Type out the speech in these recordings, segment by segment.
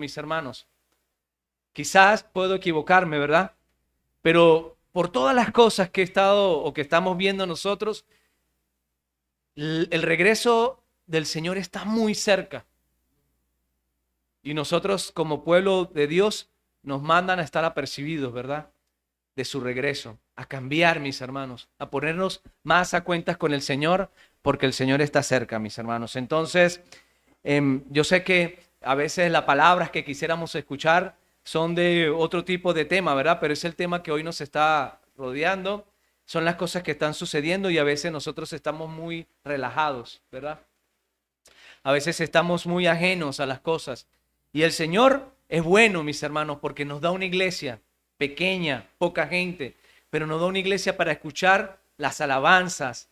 mis hermanos. Quizás puedo equivocarme, ¿verdad? Pero por todas las cosas que he estado o que estamos viendo nosotros, el regreso del Señor está muy cerca. Y nosotros como pueblo de Dios nos mandan a estar apercibidos, ¿verdad? De su regreso, a cambiar, mis hermanos, a ponernos más a cuentas con el Señor, porque el Señor está cerca, mis hermanos. Entonces, yo sé que a veces las palabras que quisiéramos escuchar son de otro tipo de tema, ¿verdad? Pero es el tema que hoy nos está rodeando, son las cosas que están sucediendo y a veces nosotros estamos muy relajados, ¿verdad? A veces estamos muy ajenos a las cosas. Y el Señor es bueno, mis hermanos, porque nos da una iglesia pequeña, poca gente, pero nos da una iglesia para escuchar las alabanzas,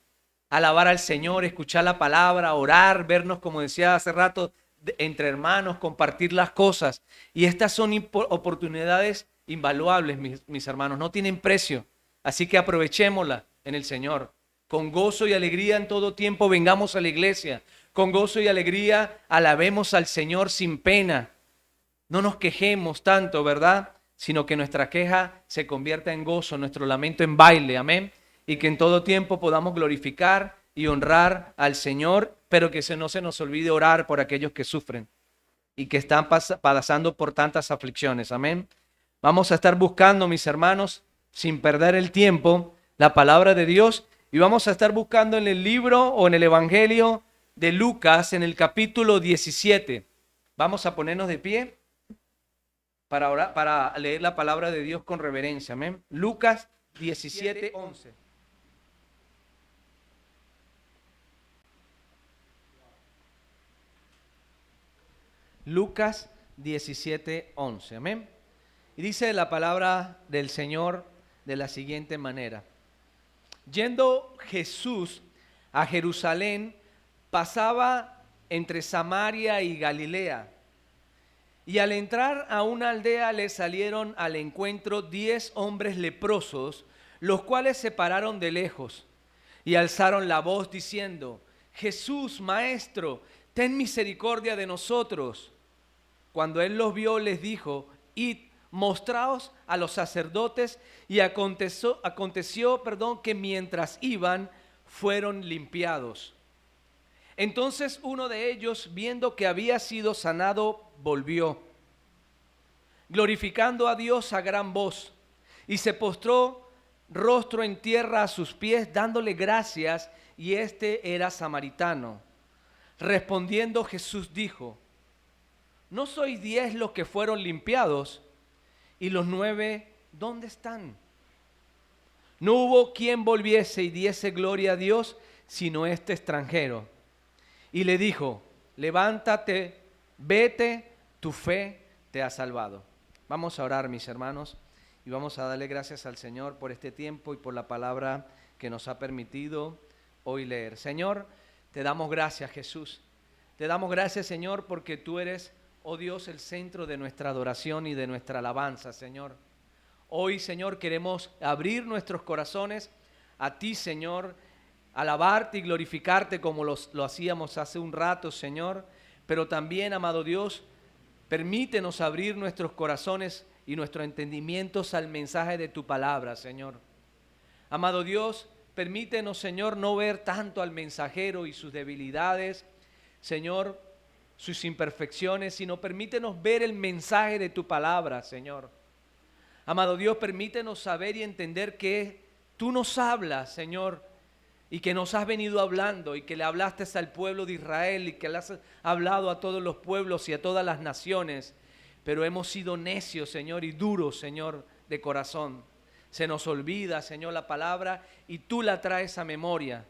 alabar al Señor, escuchar la palabra, orar, vernos, como decía hace rato, entre hermanos, compartir las cosas. Y estas son oportunidades invaluables, mis hermanos, no tienen precio. Así que aprovechémosla en el Señor. Con gozo y alegría en todo tiempo vengamos a la iglesia. Con gozo y alegría alabemos al Señor sin pena. No nos quejemos tanto, ¿verdad? Sino que nuestra queja se convierta en gozo, nuestro lamento en baile, amén. Y que en todo tiempo podamos glorificar y honrar al Señor, pero que no se nos olvide orar por aquellos que sufren y que están pasando por tantas aflicciones, amén. Vamos a estar buscando, mis hermanos, sin perder el tiempo, la palabra de Dios y vamos a estar buscando en el libro o en el Evangelio de Lucas en el capítulo 17. Vamos a ponernos de pie para orar, para leer la palabra de Dios con reverencia. Amén. Lucas 17, 11. Lucas 17, 11. Amén. Y dice la palabra del Señor de la siguiente manera. Yendo Jesús a Jerusalén, pasaba entre Samaria y Galilea. Y al entrar a una aldea le salieron al encuentro 10 hombres leprosos, los cuales se pararon de lejos y alzaron la voz diciendo: Jesús, Maestro, ten misericordia de nosotros. Cuando él los vio, les dijo: Id, mostraos a los sacerdotes. Y aconteció, que mientras iban, fueron limpiados. Entonces uno de ellos, viendo que había sido sanado, volvió, glorificando a Dios a gran voz, y se postró rostro en tierra a sus pies, dándole gracias, y este era samaritano. Respondiendo Jesús dijo: ¿no sois 10 los que fueron limpiados? ¿Y los 9 dónde están? No hubo quien volviese y diese gloria a Dios, sino este extranjero. Y le dijo: levántate, vete, tu fe te ha salvado. Vamos a orar, mis hermanos, y vamos a darle gracias al Señor por este tiempo y por la palabra que nos ha permitido hoy leer. Señor, te damos gracias, Jesús. Te damos gracias, Señor, porque tú eres, oh Dios, el centro de nuestra adoración y de nuestra alabanza, Señor. Hoy, Señor, queremos abrir nuestros corazones a ti, Señor, alabarte y glorificarte como lo hacíamos hace un rato, Señor. Pero también, amado Dios, permítenos abrir nuestros corazones y nuestros entendimientos al mensaje de tu palabra, Señor. Amado Dios, permítenos, Señor, no ver tanto al mensajero y sus debilidades, Señor, sus imperfecciones, sino permítenos ver el mensaje de tu palabra, Señor. Amado Dios, permítenos saber y entender que tú nos hablas, Señor, y que nos has venido hablando y que le hablaste al pueblo de Israel y que le has hablado a todos los pueblos y a todas las naciones, pero hemos sido necios, Señor, y duros, Señor, de corazón. Se nos olvida, Señor, la palabra y tú la traes a memoria,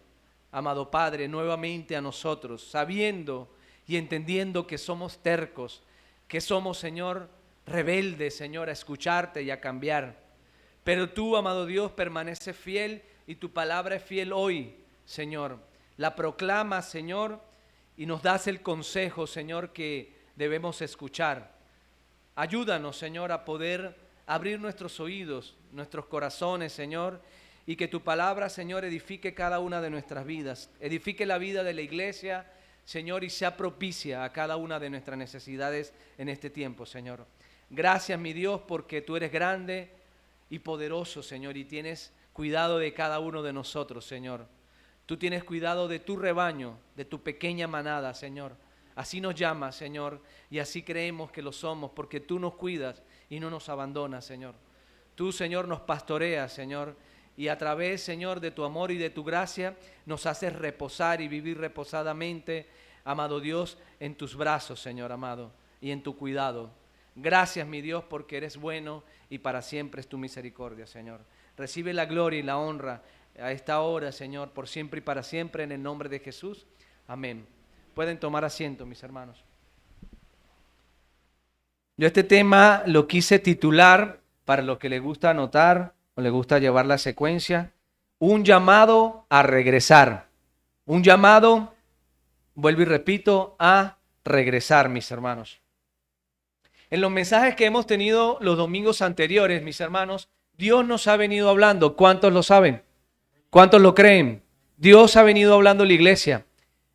amado Padre, nuevamente a nosotros, sabiendo y entendiendo que somos tercos, que somos, Señor, rebeldes, Señor, a escucharte y a cambiar. Pero tú, amado Dios, permaneces fiel y tu palabra es fiel hoy, Señor. La proclamas, Señor, y nos das el consejo, Señor, que debemos escuchar. Ayúdanos, Señor, a poder abrir nuestros oídos, nuestros corazones, Señor, y que tu palabra, Señor, edifique cada una de nuestras vidas. Edifique la vida de la iglesia, Señor, y sea propicia a cada una de nuestras necesidades en este tiempo, Señor. Gracias, mi Dios, porque tú eres grande y poderoso, Señor, y tienes cuidado de cada uno de nosotros, Señor. Tú tienes cuidado de tu rebaño, de tu pequeña manada, Señor. Así nos llamas, Señor, y así creemos que lo somos, porque tú nos cuidas y no nos abandonas, Señor. Tú, Señor, nos pastoreas, Señor, y a través, Señor, de tu amor y de tu gracia, nos haces reposar y vivir reposadamente, amado Dios, en tus brazos, Señor amado, y en tu cuidado. Gracias, mi Dios, porque eres bueno y para siempre es tu misericordia, Señor. Recibe la gloria y la honra a esta hora, Señor, por siempre y para siempre, en el nombre de Jesús. Amén. Pueden tomar asiento, mis hermanos. Yo este tema lo quise titular, para los que les gusta anotar o les gusta llevar la secuencia, un llamado a regresar. Un llamado, vuelvo y repito, a regresar, mis hermanos. En los mensajes que hemos tenido los domingos anteriores, mis hermanos, Dios nos ha venido hablando. ¿Cuántos lo saben? ¿Cuántos lo creen? Dios ha venido hablando a la iglesia.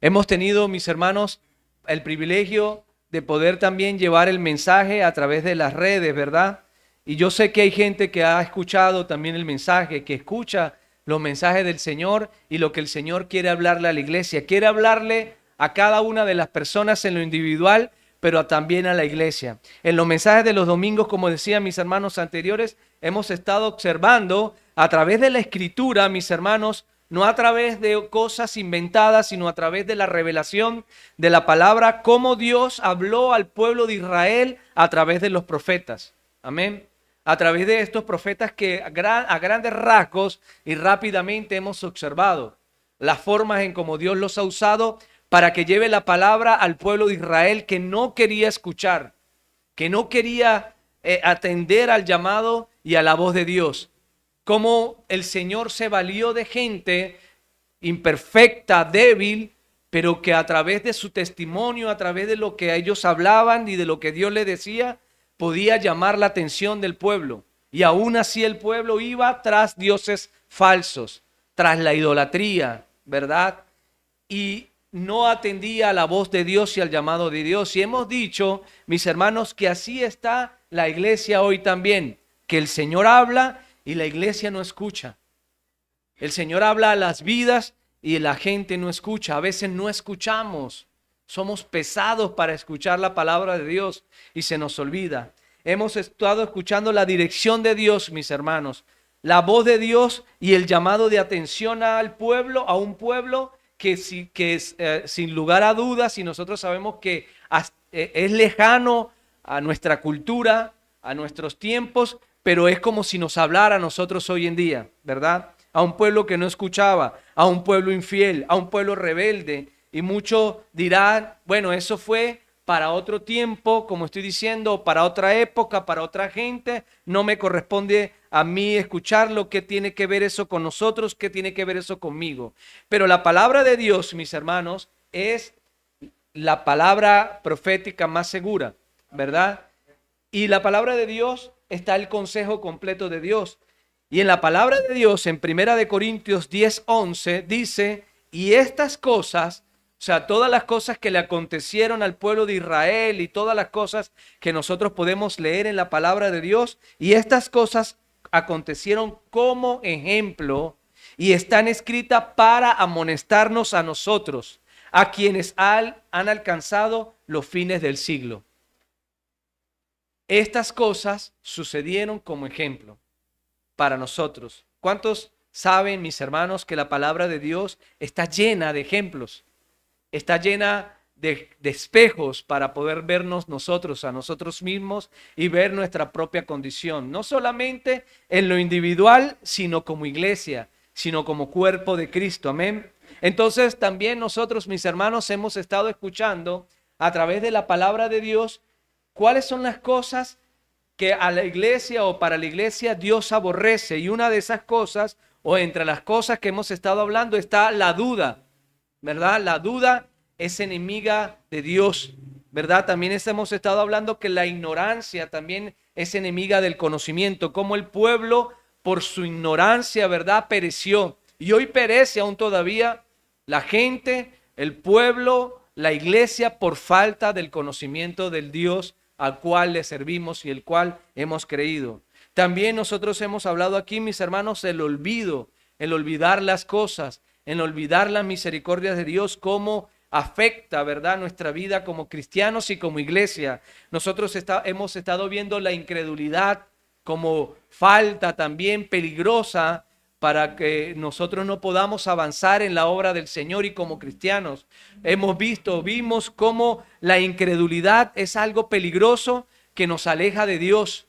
Hemos tenido, mis hermanos, el privilegio de poder también llevar el mensaje a través de las redes, ¿verdad? Y yo sé que hay gente que ha escuchado también el mensaje, que escucha los mensajes del Señor y lo que el Señor quiere hablarle a la iglesia. Quiere hablarle a cada una de las personas en lo individual, pero también a la iglesia. En los mensajes de los domingos, como decían mis hermanos anteriores, hemos estado observando a través de la Escritura, mis hermanos, no a través de cosas inventadas, sino a través de la revelación de la palabra, cómo Dios habló al pueblo de Israel a través de los profetas. Amén. A través de estos profetas que a grandes rasgos y rápidamente hemos observado las formas en cómo Dios los ha usado para que lleve la palabra al pueblo de Israel que no quería escuchar, que no quería atender al llamado y a la voz de Dios. Cómo el Señor se valió de gente imperfecta, débil, pero que a través de su testimonio, a través de lo que ellos hablaban y de lo que Dios les decía, podía llamar la atención del pueblo. Y aún así el pueblo iba tras dioses falsos, tras la idolatría, ¿verdad? Y no atendía a la voz de Dios y al llamado de Dios. Y hemos dicho, mis hermanos, que así está la iglesia hoy también, que el Señor habla y la iglesia no escucha. El Señor habla a las vidas y la gente no escucha. A veces no escuchamos. Somos pesados para escuchar la palabra de Dios y se nos olvida. Hemos estado escuchando la dirección de Dios, mis hermanos. La voz de Dios y el llamado de atención al pueblo, a un pueblo que sin lugar a dudas, y nosotros sabemos que es lejano a nuestra cultura, a nuestros tiempos, pero es como si nos hablara a nosotros hoy en día, ¿verdad? A un pueblo que no escuchaba, a un pueblo infiel, a un pueblo rebelde. Y muchos dirán, bueno, eso fue para otro tiempo, como estoy diciendo, para otra época, para otra gente. No me corresponde a mí escucharlo. ¿Qué tiene que ver eso con nosotros? ¿Qué tiene que ver eso conmigo? Pero la palabra de Dios, mis hermanos, es la palabra profética más segura, ¿verdad? Y la palabra de Dios está el consejo completo de Dios. Y en la palabra de Dios, en 1 Corintios 10:11, dice, y estas cosas, o sea, todas las cosas que le acontecieron al pueblo de Israel y todas las cosas que nosotros podemos leer en la palabra de Dios, y estas cosas acontecieron como ejemplo y están escritas para amonestarnos a nosotros, a quienes han alcanzado los fines del siglo. Estas cosas sucedieron como ejemplo para nosotros. ¿Cuántos saben, mis hermanos, que la palabra de Dios está llena de ejemplos? Está llena de espejos para poder vernos nosotros a nosotros mismos y ver nuestra propia condición. No solamente en lo individual, sino como iglesia, sino como cuerpo de Cristo. Amén. Entonces también nosotros, mis hermanos, hemos estado escuchando a través de la palabra de Dios cuáles son las cosas que a la iglesia o para la iglesia Dios aborrece. Y una de esas cosas, o entre las cosas que hemos estado hablando, está la duda, ¿verdad? La duda es enemiga de Dios, ¿verdad? También hemos estado hablando que la ignorancia también es enemiga del conocimiento, como el pueblo por su ignorancia, ¿verdad?, pereció. Y hoy perece aún todavía la gente, el pueblo, la iglesia por falta del conocimiento del Dios al cual le servimos y el cual hemos creído. También nosotros hemos hablado aquí, mis hermanos, el olvido, el olvidar las cosas, el olvidar las misericordias de Dios, cómo afecta, ¿verdad?, nuestra vida como cristianos y como iglesia. Nosotros hemos estado viendo la incredulidad como falta también peligrosa para que nosotros no podamos avanzar en la obra del Señor y como cristianos. Vimos cómo la incredulidad es algo peligroso que nos aleja de Dios.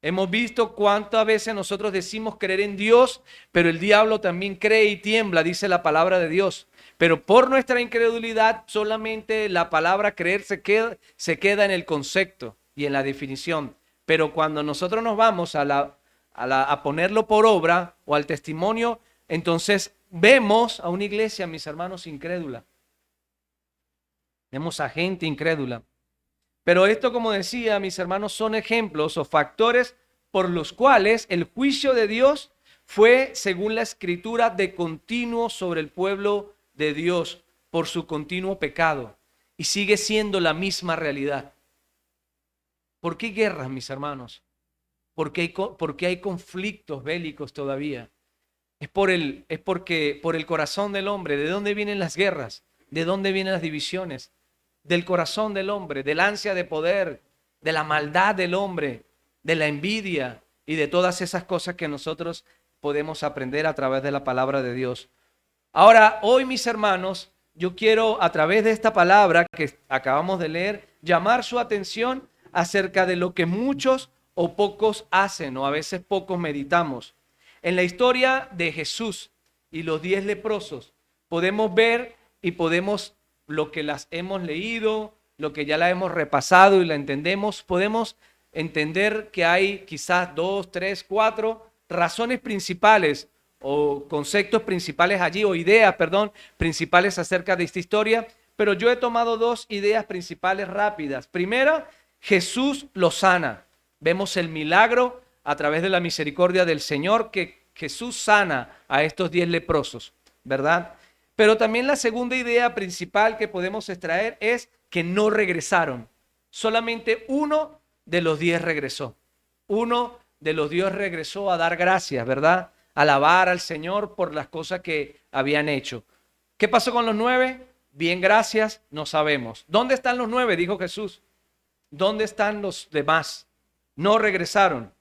Hemos visto cuántas veces nosotros decimos creer en Dios, pero el diablo también cree y tiembla, dice la palabra de Dios. Pero por nuestra incredulidad, solamente la palabra creer se queda en el concepto y en la definición. Pero cuando nosotros nos vamos a ponerlo por obra o al testimonio, entonces vemos a una iglesia, mis hermanos, incrédula. Vemos a gente incrédula. Pero esto, como decía, mis hermanos, son ejemplos o factores por los cuales el juicio de Dios fue, según la Escritura, de continuo sobre el pueblo de Dios por su continuo pecado. Y sigue siendo la misma realidad. ¿Por qué guerras, mis hermanos? ¿Por qué hay conflictos bélicos todavía? Porque por el corazón del hombre. ¿De dónde vienen las guerras? ¿De dónde vienen las divisiones? Del corazón del hombre, del ansia de poder, de la maldad del hombre, de la envidia y de todas esas cosas que nosotros podemos aprender a través de la palabra de Dios. Ahora, hoy, mis hermanos, yo quiero, a través de esta palabra que acabamos de leer, llamar su atención acerca de lo que muchos o pocos hacen, o a veces pocos meditamos. En la historia de Jesús y los 10 leprosos, podemos ver y podemos, lo que las hemos leído, lo que ya la hemos repasado y la entendemos, podemos entender que hay quizás 2, 3, 4 razones principales o conceptos principales allí, o ideas, principales acerca de esta historia, pero yo he tomado 2 ideas principales rápidas. Primero, Jesús los sana. Vemos el milagro a través de la misericordia del Señor que Jesús sana a estos 10 leprosos, ¿verdad? Pero también la segunda idea principal que podemos extraer es que no regresaron. Solamente uno de los 10 regresó. Uno de los 10 regresó a dar gracias, ¿verdad? Alabar al Señor por las cosas que habían hecho. ¿Qué pasó con los 9? Bien, gracias, no sabemos. ¿Dónde están los 9? Dijo Jesús. ¿Dónde están los demás? No regresaron.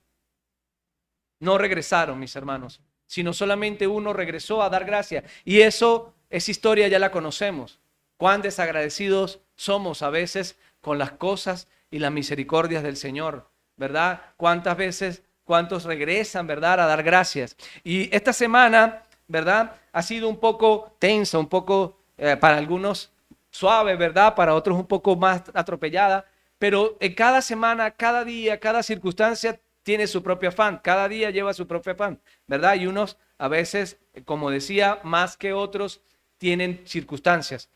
No regresaron, mis hermanos, sino solamente uno regresó a dar gracias. Y esa historia ya la conocemos. Cuán desagradecidos somos a veces con las cosas y las misericordias del Señor, ¿verdad? Cuántos regresan, ¿verdad?, a dar gracias. Y esta semana, ¿verdad?, ha sido un poco tensa, un poco para algunos suave, ¿verdad?, para otros un poco más atropellada. Pero en cada semana, cada día, cada circunstancia tiene su propio afán. Cada día lleva su propio afán, ¿verdad? Y unos a veces, como decía, más que otros tienen circunstancias.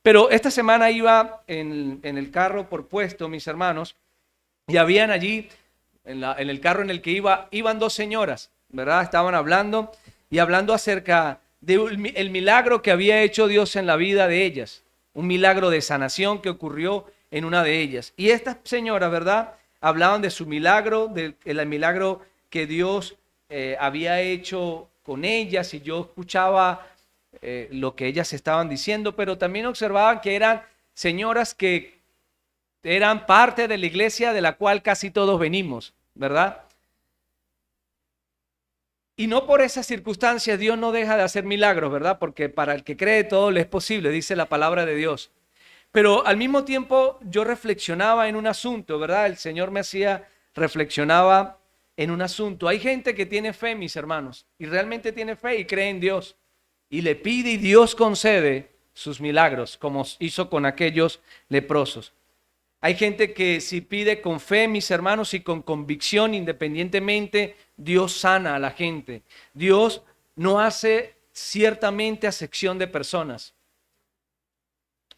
Pero esta semana iba en el carro por puesto, mis hermanos, y habían allí, en el carro en el que iban 2 señoras, ¿verdad? Estaban hablando acerca del milagro que había hecho Dios en la vida de ellas. Un milagro de sanación que ocurrió en una de ellas. Y estas señoras, ¿verdad?, hablaban de su milagro, del milagro que Dios había hecho con ellas, y yo escuchaba lo que ellas estaban diciendo, pero también observaban que eran señoras que eran parte de la iglesia de la cual casi todos venimos, ¿verdad? Y no por esas circunstancias Dios no deja de hacer milagros, ¿verdad? Porque para el que cree todo le es posible, dice la palabra de Dios. Pero al mismo tiempo yo reflexionaba en un asunto, ¿verdad? El Señor reflexionaba en un asunto. Hay gente que tiene fe, mis hermanos, y realmente tiene fe y cree en Dios. Y le pide y Dios concede sus milagros, como hizo con aquellos leprosos. Hay gente que si pide con fe, mis hermanos, y con convicción, independientemente, Dios sana a la gente. Dios no hace ciertamente acepción de personas.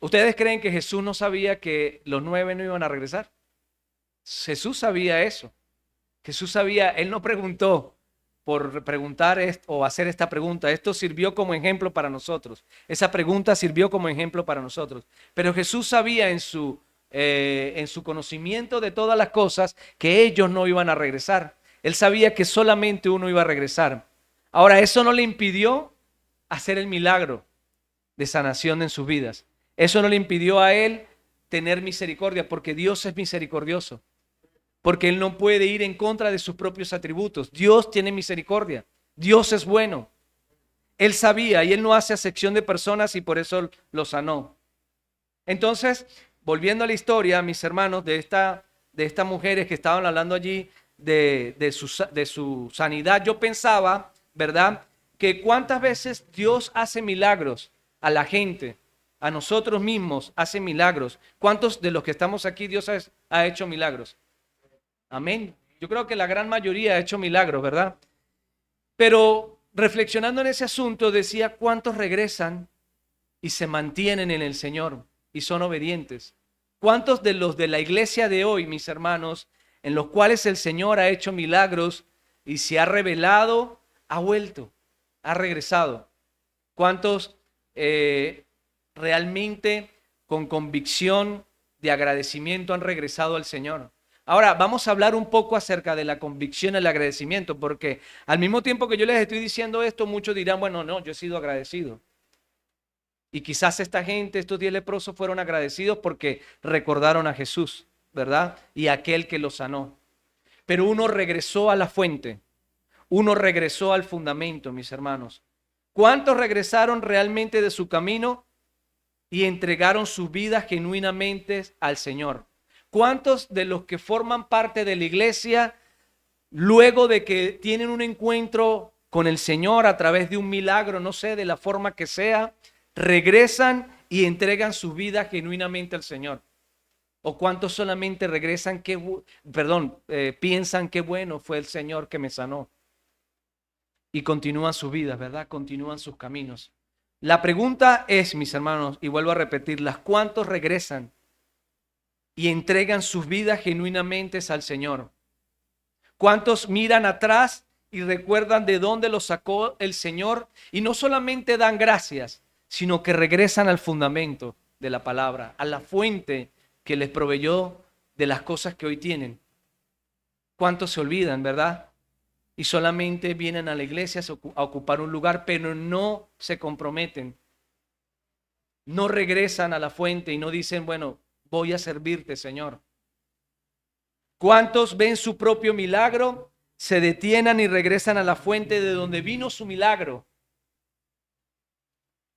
¿Ustedes creen que Jesús no sabía que los 9 no iban a regresar? Jesús sabía eso. Jesús sabía, él no preguntó, por preguntar o hacer esta pregunta. Esto sirvió como ejemplo para nosotros. Esa pregunta sirvió como ejemplo para nosotros. Pero Jesús sabía en su conocimiento de todas las cosas que ellos no iban a regresar. Él sabía que solamente uno iba a regresar. Ahora, eso no le impidió hacer el milagro de sanación en sus vidas. Eso no le impidió a él tener misericordia, porque Dios es misericordioso. Porque Él no puede ir en contra de sus propios atributos. Dios tiene misericordia. Dios es bueno. Él sabía y Él no hace acepción de personas y por eso lo sanó. Entonces, volviendo a la historia, mis hermanos, de estas mujeres que estaban hablando allí de su sanidad, yo pensaba, ¿verdad?, que cuántas veces Dios hace milagros a la gente, a nosotros mismos hace milagros. ¿Cuántos de los que estamos aquí Dios ha hecho milagros? Amén. Yo creo que la gran mayoría ha hecho milagros, ¿verdad? Pero reflexionando en ese asunto, decía cuántos regresan y se mantienen en el Señor y son obedientes. ¿Cuántos de los de la iglesia de hoy, mis hermanos, en los cuales el Señor ha hecho milagros y se ha revelado, ha vuelto, ha regresado? ¿Cuántos realmente con convicción de agradecimiento han regresado al Señor? Ahora, vamos a hablar un poco acerca de la convicción y el agradecimiento, porque al mismo tiempo que yo les estoy diciendo esto, muchos dirán, bueno, no, yo he sido agradecido. Y quizás esta gente, estos 10 leprosos fueron agradecidos porque recordaron a Jesús, ¿verdad? Y a aquel que los sanó. Pero uno regresó a la fuente, uno regresó al fundamento, mis hermanos. ¿Cuántos regresaron realmente de su camino y entregaron sus vidas genuinamente al Señor? ¿Cuántos de los que forman parte de la iglesia, luego de que tienen un encuentro con el Señor a través de un milagro, no sé, de la forma que sea, regresan y entregan su vida genuinamente al Señor? ¿O cuántos solamente regresan, piensan qué bueno fue el Señor que me sanó? Y continúan sus vidas, ¿verdad? Continúan sus caminos. La pregunta es, mis hermanos, y vuelvo a repetirlas, ¿cuántos regresan y entregan sus vidas genuinamente al Señor? ¿Cuántos miran atrás y recuerdan de dónde los sacó el Señor y no solamente dan gracias, sino que regresan al fundamento de la palabra, a la fuente que les proveyó de las cosas que hoy tienen? ¿Cuántos se olvidan, verdad? Y solamente vienen a la iglesia a ocupar un lugar, pero no se comprometen. No regresan a la fuente y no dicen, bueno, voy a servirte, Señor. ¿Cuántos ven su propio milagro, se detienen y regresan a la fuente de donde vino su milagro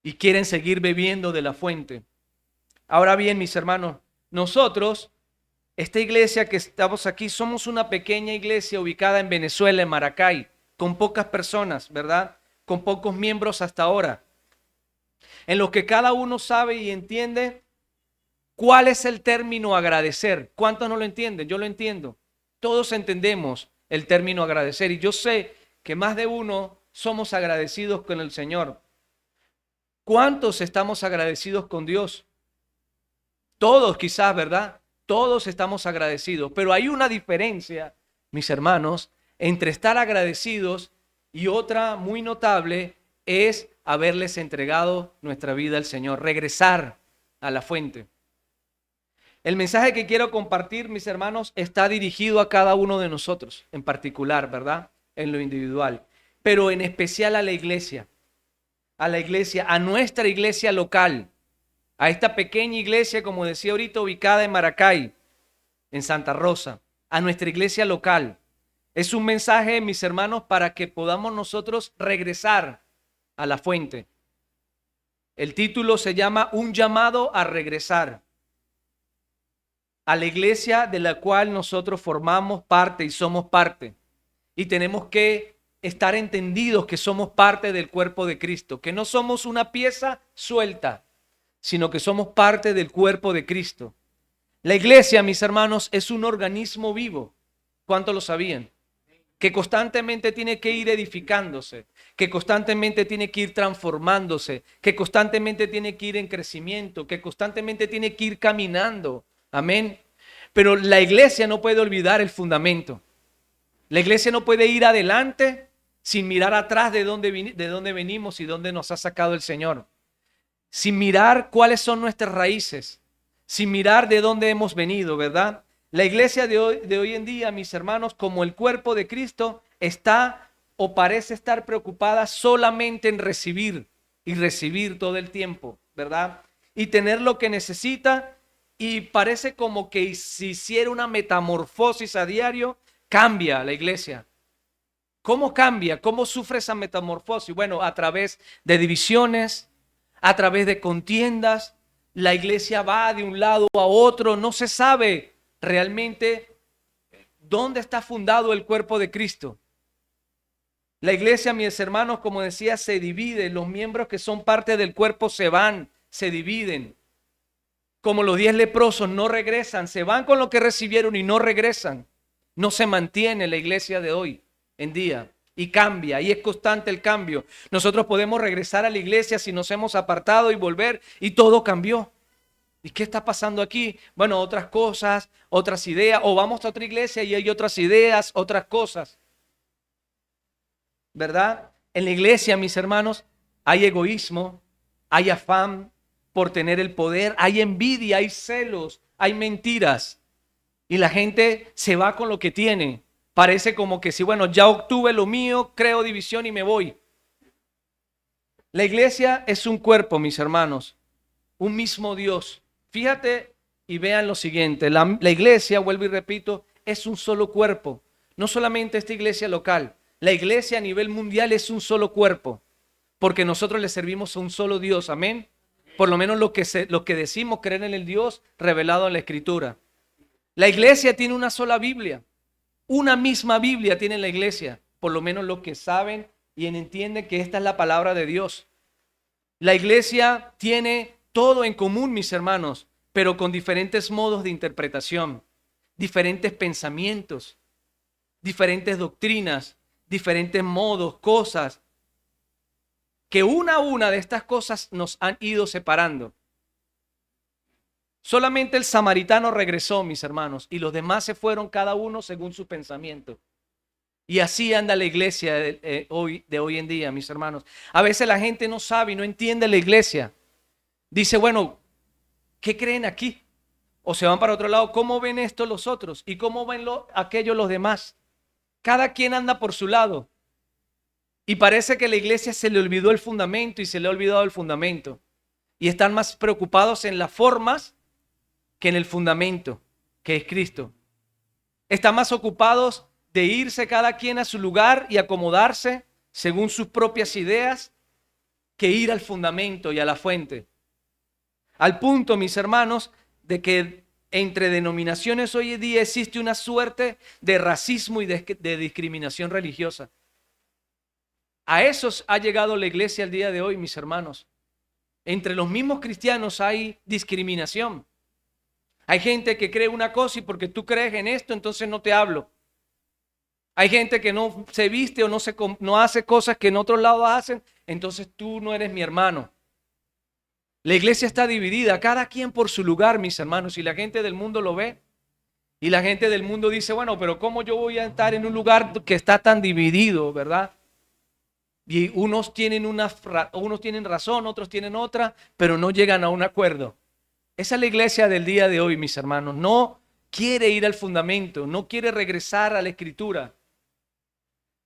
y quieren seguir bebiendo de la fuente? Ahora bien, mis hermanos, nosotros, esta iglesia que estamos aquí, somos una pequeña iglesia ubicada en Venezuela, en Maracay, con pocas personas, ¿verdad? Con pocos miembros hasta ahora, en los que cada uno sabe y entiende cuál es el término agradecer. ¿Cuántos no lo entienden? Yo lo entiendo. Todos entendemos el término agradecer y yo sé que más de uno somos agradecidos con el Señor. ¿Cuántos estamos agradecidos con Dios? Todos quizás, ¿verdad? Todos estamos agradecidos, pero hay una diferencia, mis hermanos, entre estar agradecidos y otra muy notable es haberles entregado nuestra vida al Señor, regresar a la fuente. El mensaje que quiero compartir, mis hermanos, está dirigido a cada uno de nosotros en particular, ¿verdad? En lo individual, pero en especial a la iglesia, a nuestra iglesia local, a esta pequeña iglesia, como decía ahorita, ubicada en Maracay, en Santa Rosa, a nuestra iglesia local. Es un mensaje, mis hermanos, para que podamos nosotros regresar a la fuente. El título se llama Un llamado a regresar. A la iglesia de la cual nosotros formamos parte y somos parte. Y tenemos que estar entendidos que somos parte del cuerpo de Cristo, que no somos una pieza suelta, sino que somos parte del cuerpo de Cristo. La iglesia, mis hermanos, es un organismo vivo. ¿Cuántos lo sabían? Que constantemente tiene que ir edificándose, que constantemente tiene que ir transformándose, que constantemente tiene que ir en crecimiento, que constantemente tiene que ir caminando. Amén. Pero la iglesia no puede olvidar el fundamento. La iglesia no puede ir adelante sin mirar atrás de dónde venimos y dónde nos ha sacado el Señor, sin mirar cuáles son nuestras raíces, sin mirar de dónde hemos venido, ¿verdad? La iglesia de hoy en día, mis hermanos, como el cuerpo de Cristo, está o parece estar preocupada solamente en recibir y recibir todo el tiempo, ¿verdad? Y tener lo que necesita, y parece como que si hiciera una metamorfosis a diario, cambia la iglesia. ¿Cómo cambia? ¿Cómo sufre esa metamorfosis? Bueno, a través de divisiones, a través de contiendas. La iglesia va de un lado a otro, no se sabe realmente dónde está fundado el cuerpo de Cristo. La iglesia, mis hermanos, como decía, se divide. Los miembros que son parte del cuerpo se van, se dividen. Como los 10 leprosos no regresan, se van con lo que recibieron y no regresan. No se mantiene la iglesia de hoy en día, y cambia, y es constante el cambio. Nosotros podemos regresar a la iglesia si nos hemos apartado y volver, y todo cambió. ¿Y qué está pasando aquí? Bueno, otras cosas, otras ideas, o vamos a otra iglesia y hay otras ideas, otras cosas, ¿verdad? En la iglesia, mis hermanos, hay egoísmo, hay afán por tener el poder, hay envidia, hay celos, hay mentiras, y la gente se va con lo que tiene. Parece como que si, bueno, ya obtuve lo mío, creo división y me voy. La iglesia es un cuerpo, mis hermanos, un mismo Dios. Fíjate y vean lo siguiente, la iglesia, vuelvo y repito, es un solo cuerpo. No solamente esta iglesia local, la iglesia a nivel mundial es un solo cuerpo, porque nosotros le servimos a un solo Dios, amén. Por lo menos lo que decimos creer en el Dios revelado en la Escritura. La iglesia tiene una sola Biblia. Una misma Biblia tiene la iglesia, por lo menos los que saben y entienden que esta es la palabra de Dios. La iglesia tiene todo en común, mis hermanos, pero con diferentes modos de interpretación, diferentes pensamientos, diferentes doctrinas, diferentes modos, cosas, que una a una de estas cosas nos han ido separando. Solamente el samaritano regresó, mis hermanos, y los demás se fueron cada uno según su pensamiento. Y así anda la iglesia de hoy en día, mis hermanos. A veces la gente no sabe y no entiende la iglesia. Dice, bueno, ¿qué creen aquí? O se van para otro lado. ¿Cómo ven esto los otros? ¿Y cómo ven aquellos los demás? Cada quien anda por su lado. Y parece que a la iglesia se le olvidó el fundamento y se le ha olvidado el fundamento. Y están más preocupados en las formas que en el fundamento, que es Cristo. Están más ocupados de irse cada quien a su lugar y acomodarse según sus propias ideas, que ir al fundamento y a la fuente. Al punto, mis hermanos, de que entre denominaciones hoy en día existe una suerte de racismo y de discriminación religiosa. A eso ha llegado la iglesia al día de hoy, mis hermanos. Entre los mismos cristianos hay discriminación. Hay gente que cree una cosa y porque tú crees en esto, entonces no te hablo. Hay gente que no se viste o no hace cosas que en otros lados hacen, entonces tú no eres mi hermano. La iglesia está dividida, cada quien por su lugar, mis hermanos, y la gente del mundo lo ve. Y la gente del mundo dice, bueno, pero ¿cómo yo voy a estar en un lugar que está tan dividido, verdad? Y unos tienen razón, otros tienen otra, pero no llegan a un acuerdo. Esa es la iglesia del día de hoy, mis hermanos. No quiere ir al fundamento, no quiere regresar a la Escritura.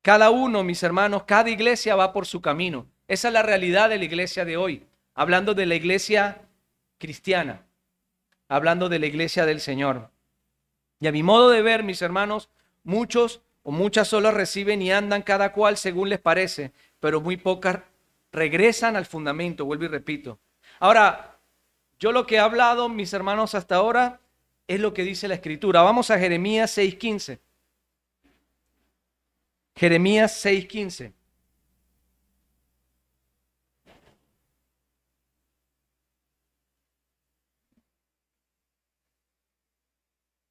Cada uno, mis hermanos, cada iglesia va por su camino. Esa es la realidad de la iglesia de hoy. Hablando de la iglesia cristiana, hablando de la iglesia del Señor. Y a mi modo de ver, mis hermanos, muchos o muchas solo reciben y andan cada cual según les parece, pero muy pocas regresan al fundamento, vuelvo y repito. Ahora, yo lo que he hablado, mis hermanos, hasta ahora es lo que dice la Escritura. Vamos a Jeremías 6:15. Jeremías 6:15.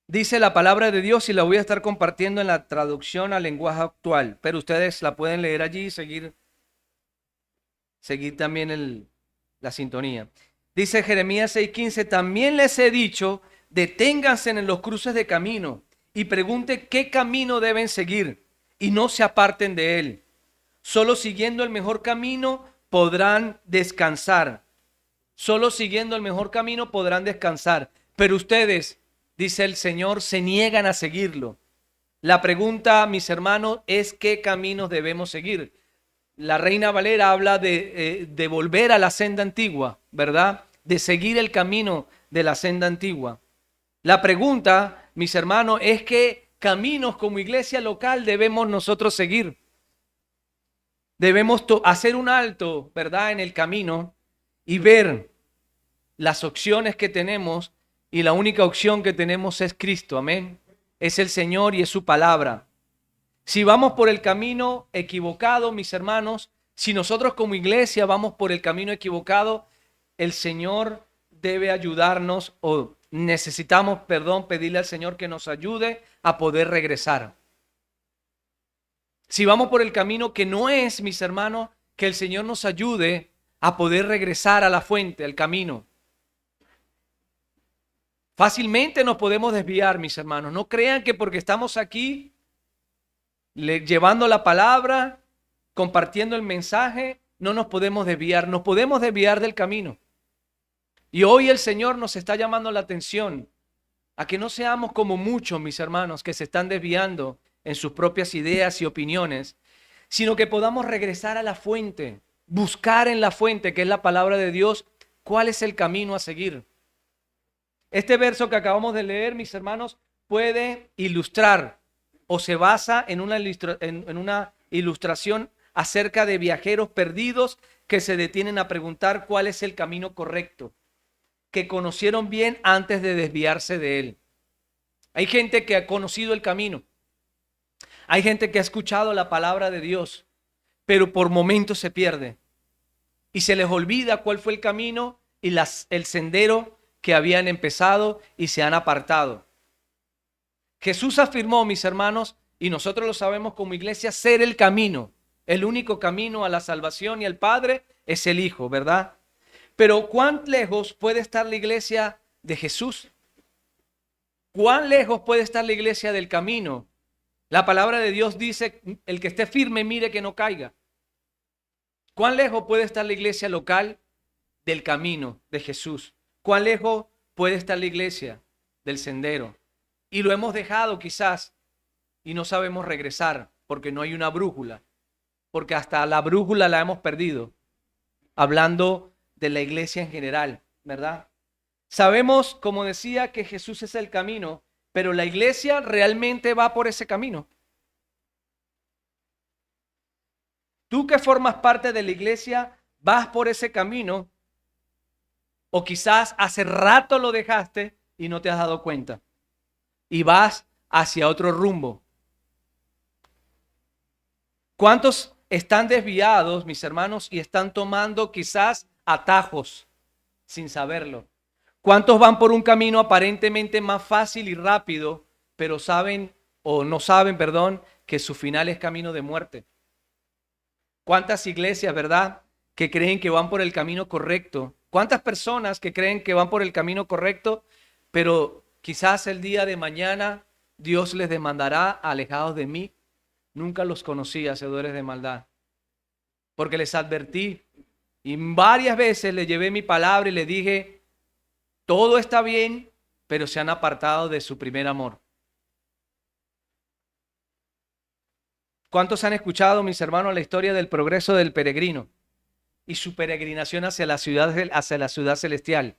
Dice la palabra de Dios y la voy a estar compartiendo en la traducción al lenguaje actual, pero ustedes la pueden leer allí y seguir también la sintonía. Dice Jeremías 6:15, también les he dicho, deténganse en los cruces de camino y pregunten qué camino deben seguir y no se aparten de él. Solo siguiendo el mejor camino podrán descansar. Solo siguiendo el mejor camino podrán descansar. Pero ustedes, dice el Señor, se niegan a seguirlo. La pregunta, mis hermanos, es ¿qué caminos debemos seguir? La Reina Valera habla de volver a la senda antigua, ¿verdad? De seguir el camino de la senda antigua. La pregunta, mis hermanos, es ¿qué caminos como iglesia local debemos nosotros seguir? Debemos hacer un alto, ¿verdad?, en el camino y ver las opciones que tenemos, y la única opción que tenemos es Cristo, amén. Es el Señor y es su palabra. Si vamos por el camino equivocado, mis hermanos, si nosotros como iglesia vamos por el camino equivocado, el Señor debe ayudarnos, o necesitamos, pedirle al Señor que nos ayude a poder regresar. Si vamos por el camino que no es, mis hermanos, que el Señor nos ayude a poder regresar a la fuente, al camino. Fácilmente nos podemos desviar, mis hermanos. No crean que porque estamos aquí llevando la palabra, compartiendo el mensaje, no nos podemos desviar. Nos podemos desviar del camino. Y hoy el Señor nos está llamando la atención a que no seamos como muchos, mis hermanos, que se están desviando en sus propias ideas y opiniones, sino que podamos regresar a la fuente, buscar en la fuente, que es la palabra de Dios, cuál es el camino a seguir. Este verso que acabamos de leer, mis hermanos, puede ilustrar o se basa en una ilustración acerca de viajeros perdidos que se detienen a preguntar cuál es el camino correcto, que conocieron bien antes de desviarse de él. Hay gente que ha conocido el camino. Hay gente que ha escuchado la palabra de Dios, pero por momentos se pierde y se les olvida cuál fue el camino y el sendero que habían empezado y se han apartado. Jesús afirmó, mis hermanos, y nosotros lo sabemos como iglesia, ser el camino. El único camino a la salvación y al Padre es el Hijo, ¿verdad? Pero ¿cuán lejos puede estar la iglesia de Jesús? ¿Cuán lejos puede estar la iglesia del camino? La palabra de Dios dice, el que esté firme mire que no caiga. ¿Cuán lejos puede estar la iglesia local del camino de Jesús? ¿Cuán lejos puede estar la iglesia del sendero? Y lo hemos dejado quizás y no sabemos regresar porque no hay una brújula, porque hasta la brújula la hemos perdido, hablando de la iglesia en general, ¿verdad? Sabemos, como decía, que Jesús es el camino, pero la iglesia realmente va por ese camino. Tú que formas parte de la iglesia, vas por ese camino, o quizás hace rato lo dejaste y no te has dado cuenta, y vas hacia otro rumbo. ¿Cuántos están desviados, mis hermanos, y están tomando quizás atajos sin saberlo? ¿Cuántos van por un camino aparentemente más fácil y rápido, pero saben o no saben, que su final es camino de muerte? ¿Cuántas iglesias, verdad, que creen que van por el camino correcto? ¿Cuántas personas que creen que van por el camino correcto, pero quizás el día de mañana Dios les demandará, alejados de mí? Nunca los conocí, hacedores de maldad, porque les advertí y varias veces les llevé mi palabra y les dije, todo está bien, pero se han apartado de su primer amor. ¿Cuántos han escuchado, mis hermanos, la historia del progreso del peregrino y su peregrinación hacia la ciudad celestial?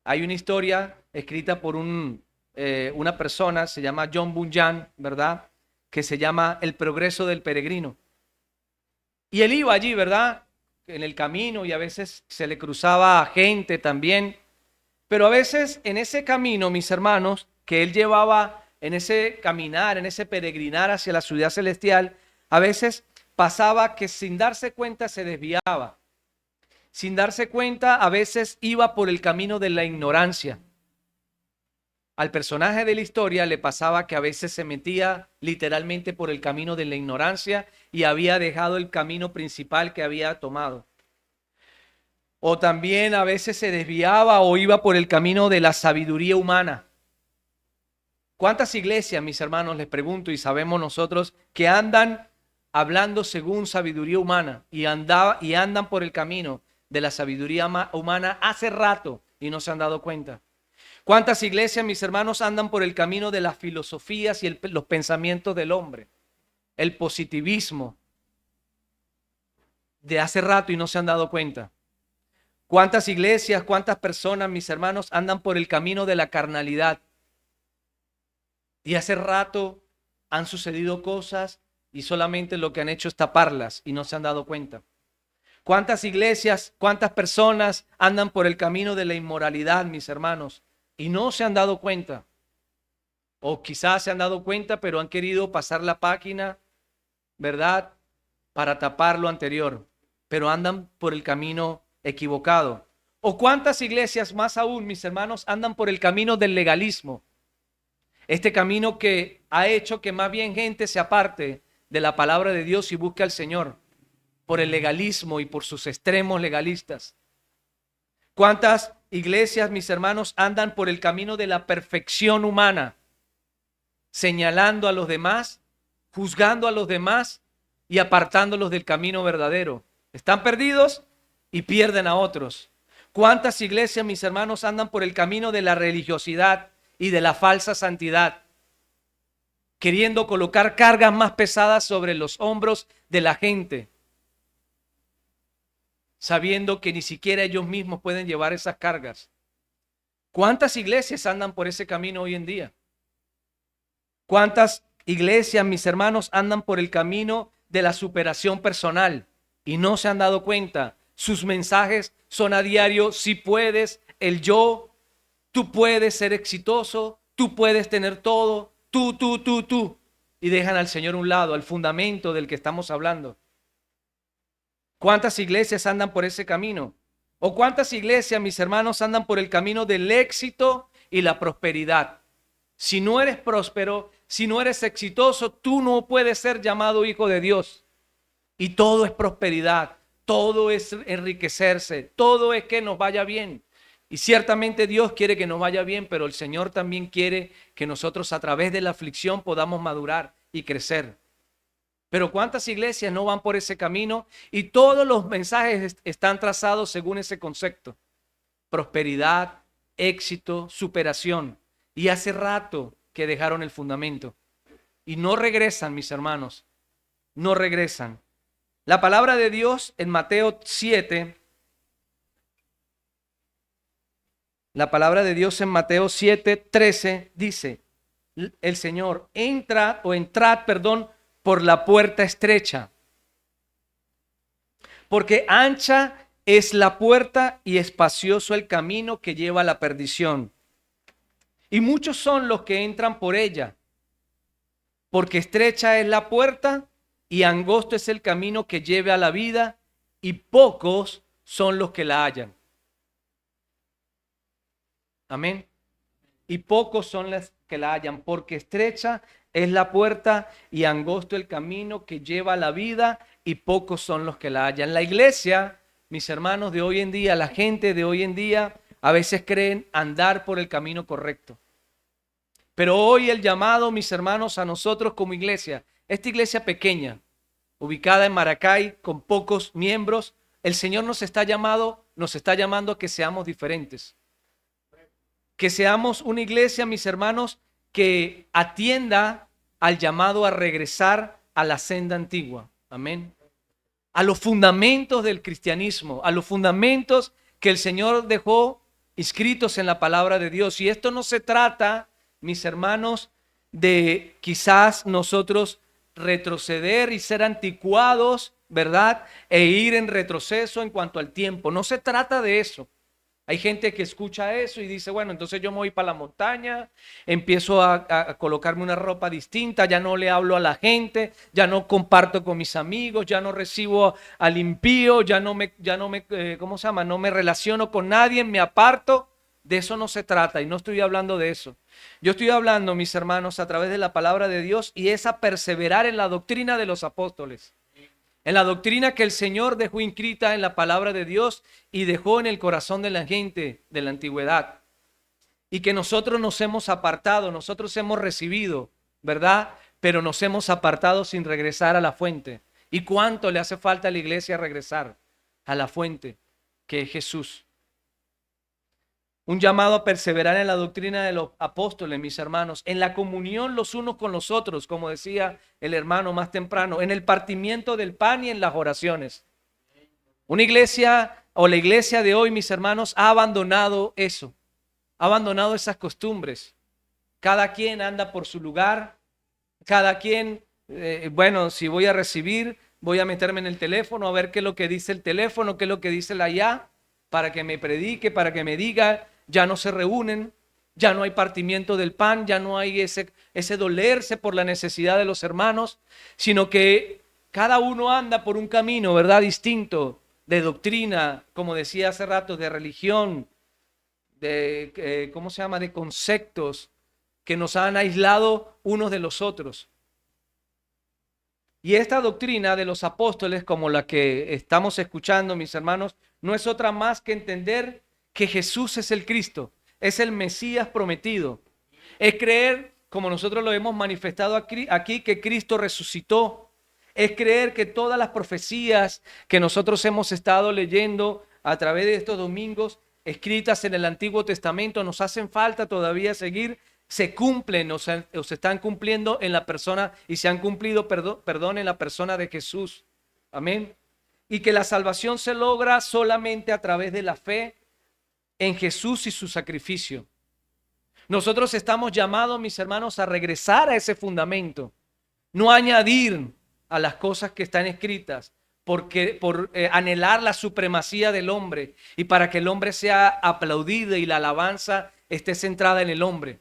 Hay una historia escrita por una persona, se llama John Bunyan, ¿verdad?, que se llama El progreso del peregrino. Y él iba allí, ¿verdad?, en el camino, y a veces se le cruzaba gente también. Pero a veces en ese camino, mis hermanos, que él llevaba en ese caminar, en ese peregrinar hacia la ciudad celestial, a veces pasaba que sin darse cuenta se desviaba. Sin darse cuenta, a veces iba por el camino de la ignorancia. Al personaje de la historia le pasaba que a veces se metía literalmente por el camino de la ignorancia y había dejado el camino principal que había tomado. O también a veces se desviaba o iba por el camino de la sabiduría humana. ¿Cuántas iglesias, mis hermanos, les pregunto, y sabemos nosotros, que andan hablando según sabiduría humana y andan por el camino de la sabiduría humana hace rato y no se han dado cuenta. ¿Cuántas iglesias, mis hermanos, andan por el camino de las filosofías y los pensamientos del hombre? El positivismo de hace rato y no se han dado cuenta. ¿Cuántas iglesias, cuántas personas, mis hermanos, andan por el camino de la carnalidad? Y hace rato han sucedido cosas y solamente lo que han hecho es taparlas y no se han dado cuenta. ¿Cuántas iglesias, cuántas personas andan por el camino de la inmoralidad, mis hermanos, y no se han dado cuenta? O quizás se han dado cuenta, pero han querido pasar la página, ¿verdad?, para tapar lo anterior, pero andan por el camino equivocado. ¿O cuántas iglesias más aún, mis hermanos, andan por el camino del legalismo? Este camino que ha hecho que más bien gente se aparte de la palabra de Dios y busque al Señor por el legalismo y por sus extremos legalistas. ¿Cuántas iglesias, mis hermanos, andan por el camino de la perfección humana, señalando a los demás, juzgando a los demás y apartándolos del camino verdadero? Están perdidos y pierden a otros. ¿Cuántas iglesias, mis hermanos, andan por el camino de la religiosidad y de la falsa santidad, queriendo colocar cargas más pesadas sobre los hombros de la gente, sabiendo que ni siquiera ellos mismos pueden llevar esas cargas? ¿Cuántas iglesias andan por ese camino hoy en día? ¿Cuántas iglesias, mis hermanos, andan por el camino de la superación personal y no se han dado cuenta? Sus mensajes son a diario: si puedes, el yo, tú puedes ser exitoso, tú puedes tener todo, tú. Y dejan al Señor a un lado, al fundamento del que estamos hablando. ¿Cuántas iglesias andan por ese camino? ¿O cuántas iglesias, mis hermanos, andan por el camino del éxito y la prosperidad? Si no eres próspero, si no eres exitoso, tú no puedes ser llamado hijo de Dios. Y todo es prosperidad, todo es enriquecerse, todo es que nos vaya bien. Y ciertamente Dios quiere que nos vaya bien, pero el Señor también quiere que nosotros a través de la aflicción podamos madurar y crecer. Pero ¿cuántas iglesias no van por ese camino? Y todos los mensajes están trazados según ese concepto: prosperidad, éxito, superación. Y hace rato que dejaron el fundamento. Y no regresan, mis hermanos, no regresan. La palabra de Dios en Mateo 7, la palabra de Dios en Mateo 7:13 dice: el Señor, entrad por la puerta estrecha, porque ancha es la puerta y espacioso el camino que lleva a la perdición. Y muchos son los que entran por ella, porque estrecha es la puerta y angosto es el camino que lleve a la vida, y pocos son los que la hallan. Amén. Y pocos son los que la hallan, porque estrecha es la puerta y angosto el camino que lleva a la vida, y pocos son los que la hallan. La iglesia, mis hermanos, de hoy en día, la gente de hoy en día, a veces creen andar por el camino correcto. Pero hoy el llamado, mis hermanos, a nosotros como iglesia, esta iglesia pequeña, ubicada en Maracay, con pocos miembros, el Señor nos está llamando a que seamos diferentes. Que seamos una iglesia, mis hermanos, que atienda al llamado a regresar a la senda antigua. Amén. A los fundamentos del cristianismo, a los fundamentos que el Señor dejó inscritos en la palabra de Dios. Y esto no se trata, mis hermanos, de quizás nosotros retroceder y ser anticuados, ¿verdad? E ir en retroceso en cuanto al tiempo. No se trata de eso. Hay gente que escucha eso y dice: bueno, entonces yo me voy para la montaña, empiezo a colocarme una ropa distinta, ya no le hablo a la gente, ya no comparto con mis amigos, ya no recibo al impío, ¿cómo se llama? No me relaciono con nadie, me aparto. De eso no se trata, y no estoy hablando de eso. Yo estoy hablando, mis hermanos, a través de la palabra de Dios, y es a perseverar en la doctrina de los apóstoles. En la doctrina que el Señor dejó inscrita en la palabra de Dios y dejó en el corazón de la gente de la antigüedad. Y que nosotros nos hemos apartado, nosotros hemos recibido, ¿verdad? pero nos hemos apartado sin regresar a la fuente. ¿Y cuánto le hace falta a la iglesia regresar a la fuente, que es Jesús? Un llamado a perseverar en la doctrina de los apóstoles, mis hermanos, en la comunión los unos con los otros, como decía el hermano más temprano, en el partimiento del pan y en las oraciones. Una iglesia o la iglesia de hoy, mis hermanos, ha abandonado eso, ha abandonado esas costumbres. Cada quien anda por su lugar, cada quien, bueno, si voy a recibir, voy a meterme en el teléfono a ver qué es lo que dice el teléfono, qué es lo que dice la ya, para que me predique, para que me diga. Ya no se reúnen, ya no hay partimiento del pan, ya no hay ese dolerse por la necesidad de los hermanos, sino que cada uno anda por un camino, ¿verdad? Distinto, de doctrina, como decía hace rato, de religión, de, ¿cómo se llama? De conceptos que nos han aislado unos de los otros. Y esta doctrina de los apóstoles, como la que estamos escuchando, mis hermanos, no es otra más que entender que Jesús es el Cristo, es el Mesías prometido. Es creer, como nosotros lo hemos manifestado aquí, que Cristo resucitó. Es creer que todas las profecías que nosotros hemos estado leyendo a través de estos domingos, escritas en el Antiguo Testamento, nos hacen falta todavía seguir, se cumplen o se están cumpliendo en la persona y se han cumplido, perdón, en la persona de Jesús. Amén. Y que la salvación se logra solamente a través de la fe en Jesús y su sacrificio. Nosotros estamos llamados, mis hermanos, a regresar a ese fundamento, no añadir a las cosas que están escritas por anhelar la supremacía del hombre y para que el hombre sea aplaudido y la alabanza esté centrada en el hombre,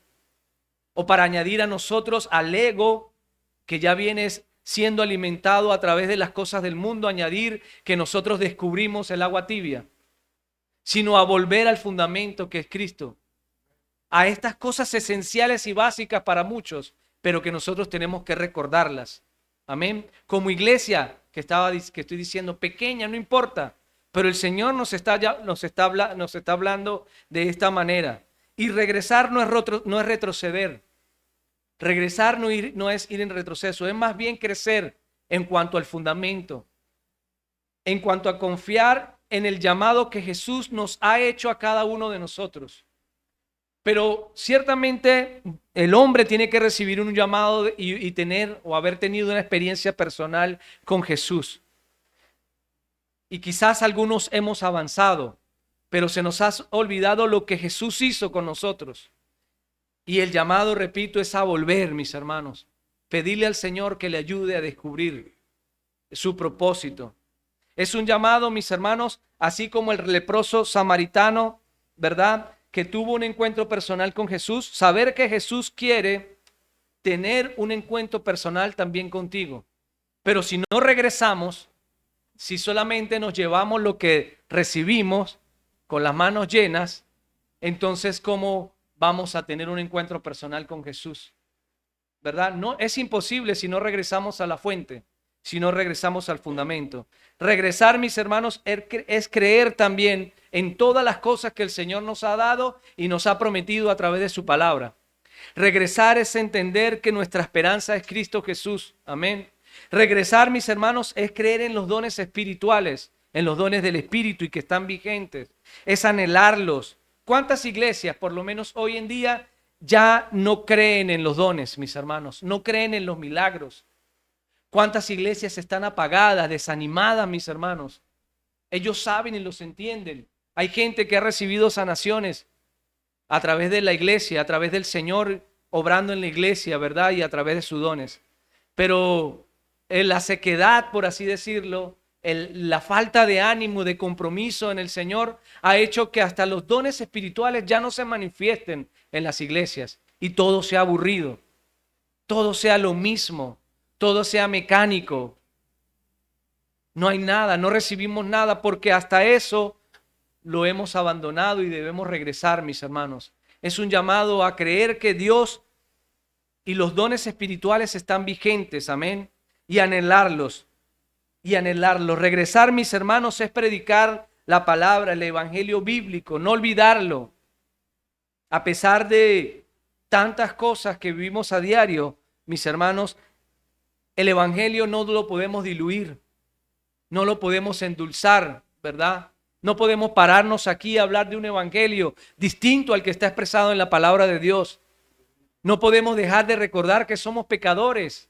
o para añadir a nosotros al ego que ya viene siendo alimentado a través de las cosas del mundo, añadir que nosotros descubrimos el agua tibia, sino a volver al fundamento que es Cristo, a estas cosas esenciales y básicas para muchos, pero que nosotros tenemos que recordarlas. Amén. Como iglesia, que estoy diciendo pequeña, no importa, pero el Señor nos está hablando de esta manera. Y regresar no es retroceder. Regresar no es ir en retroceso, es más bien crecer en cuanto al fundamento, en cuanto a confiar en el llamado que Jesús nos ha hecho a cada uno de nosotros. Pero ciertamente el hombre tiene que recibir un llamado y tener o haber tenido una experiencia personal con Jesús. Y quizás algunos hemos avanzado, pero se nos ha olvidado lo que Jesús hizo con nosotros. Y el llamado, repito, es a volver, mis hermanos. Pedirle al Señor que le ayude a descubrir su propósito. Es un llamado, mis hermanos, así como el leproso samaritano, ¿verdad?, que tuvo un encuentro personal con Jesús, saber que Jesús quiere tener un encuentro personal también contigo. Pero si no regresamos, si solamente nos llevamos lo que recibimos con las manos llenas, entonces ¿cómo vamos a tener un encuentro personal con Jesús? ¿Verdad? No, es imposible si no regresamos a la fuente, si no regresamos al fundamento. Regresar, mis hermanos, es creer también en todas las cosas que el Señor nos ha dado y nos ha prometido a través de su palabra. Regresar es entender que nuestra esperanza es Cristo Jesús. Amén. Regresar, mis hermanos, es creer en los dones espirituales, en los dones del Espíritu y que están vigentes. Es anhelarlos. ¿Cuántas iglesias, por lo menos hoy en día, ya no creen en los dones, mis hermanos? No creen en los milagros. ¿Cuántas iglesias están apagadas, desanimadas, mis hermanos? Ellos saben y los entienden. Hay gente que ha recibido sanaciones a través de la iglesia, a través del Señor obrando en la iglesia, ¿verdad? Y a través de sus dones. Pero la sequedad, por así decirlo, la falta de ánimo, de compromiso en el Señor, ha hecho que hasta los dones espirituales ya no se manifiesten en las iglesias y todo sea aburrido, todo sea lo mismo, todo sea mecánico. No hay nada, no recibimos nada porque hasta eso lo hemos abandonado y debemos regresar, mis hermanos. Es un llamado a creer que Dios y los dones espirituales están vigentes, amén, y anhelarlos, Regresar, mis hermanos, es predicar la palabra, el evangelio bíblico, no olvidarlo. A pesar de tantas cosas que vivimos a diario, mis hermanos, El evangelio no lo podemos diluir, no lo podemos endulzar, ¿verdad? No podemos pararnos aquí a hablar de un evangelio distinto al que está expresado en la palabra de Dios. No podemos dejar de recordar que somos pecadores,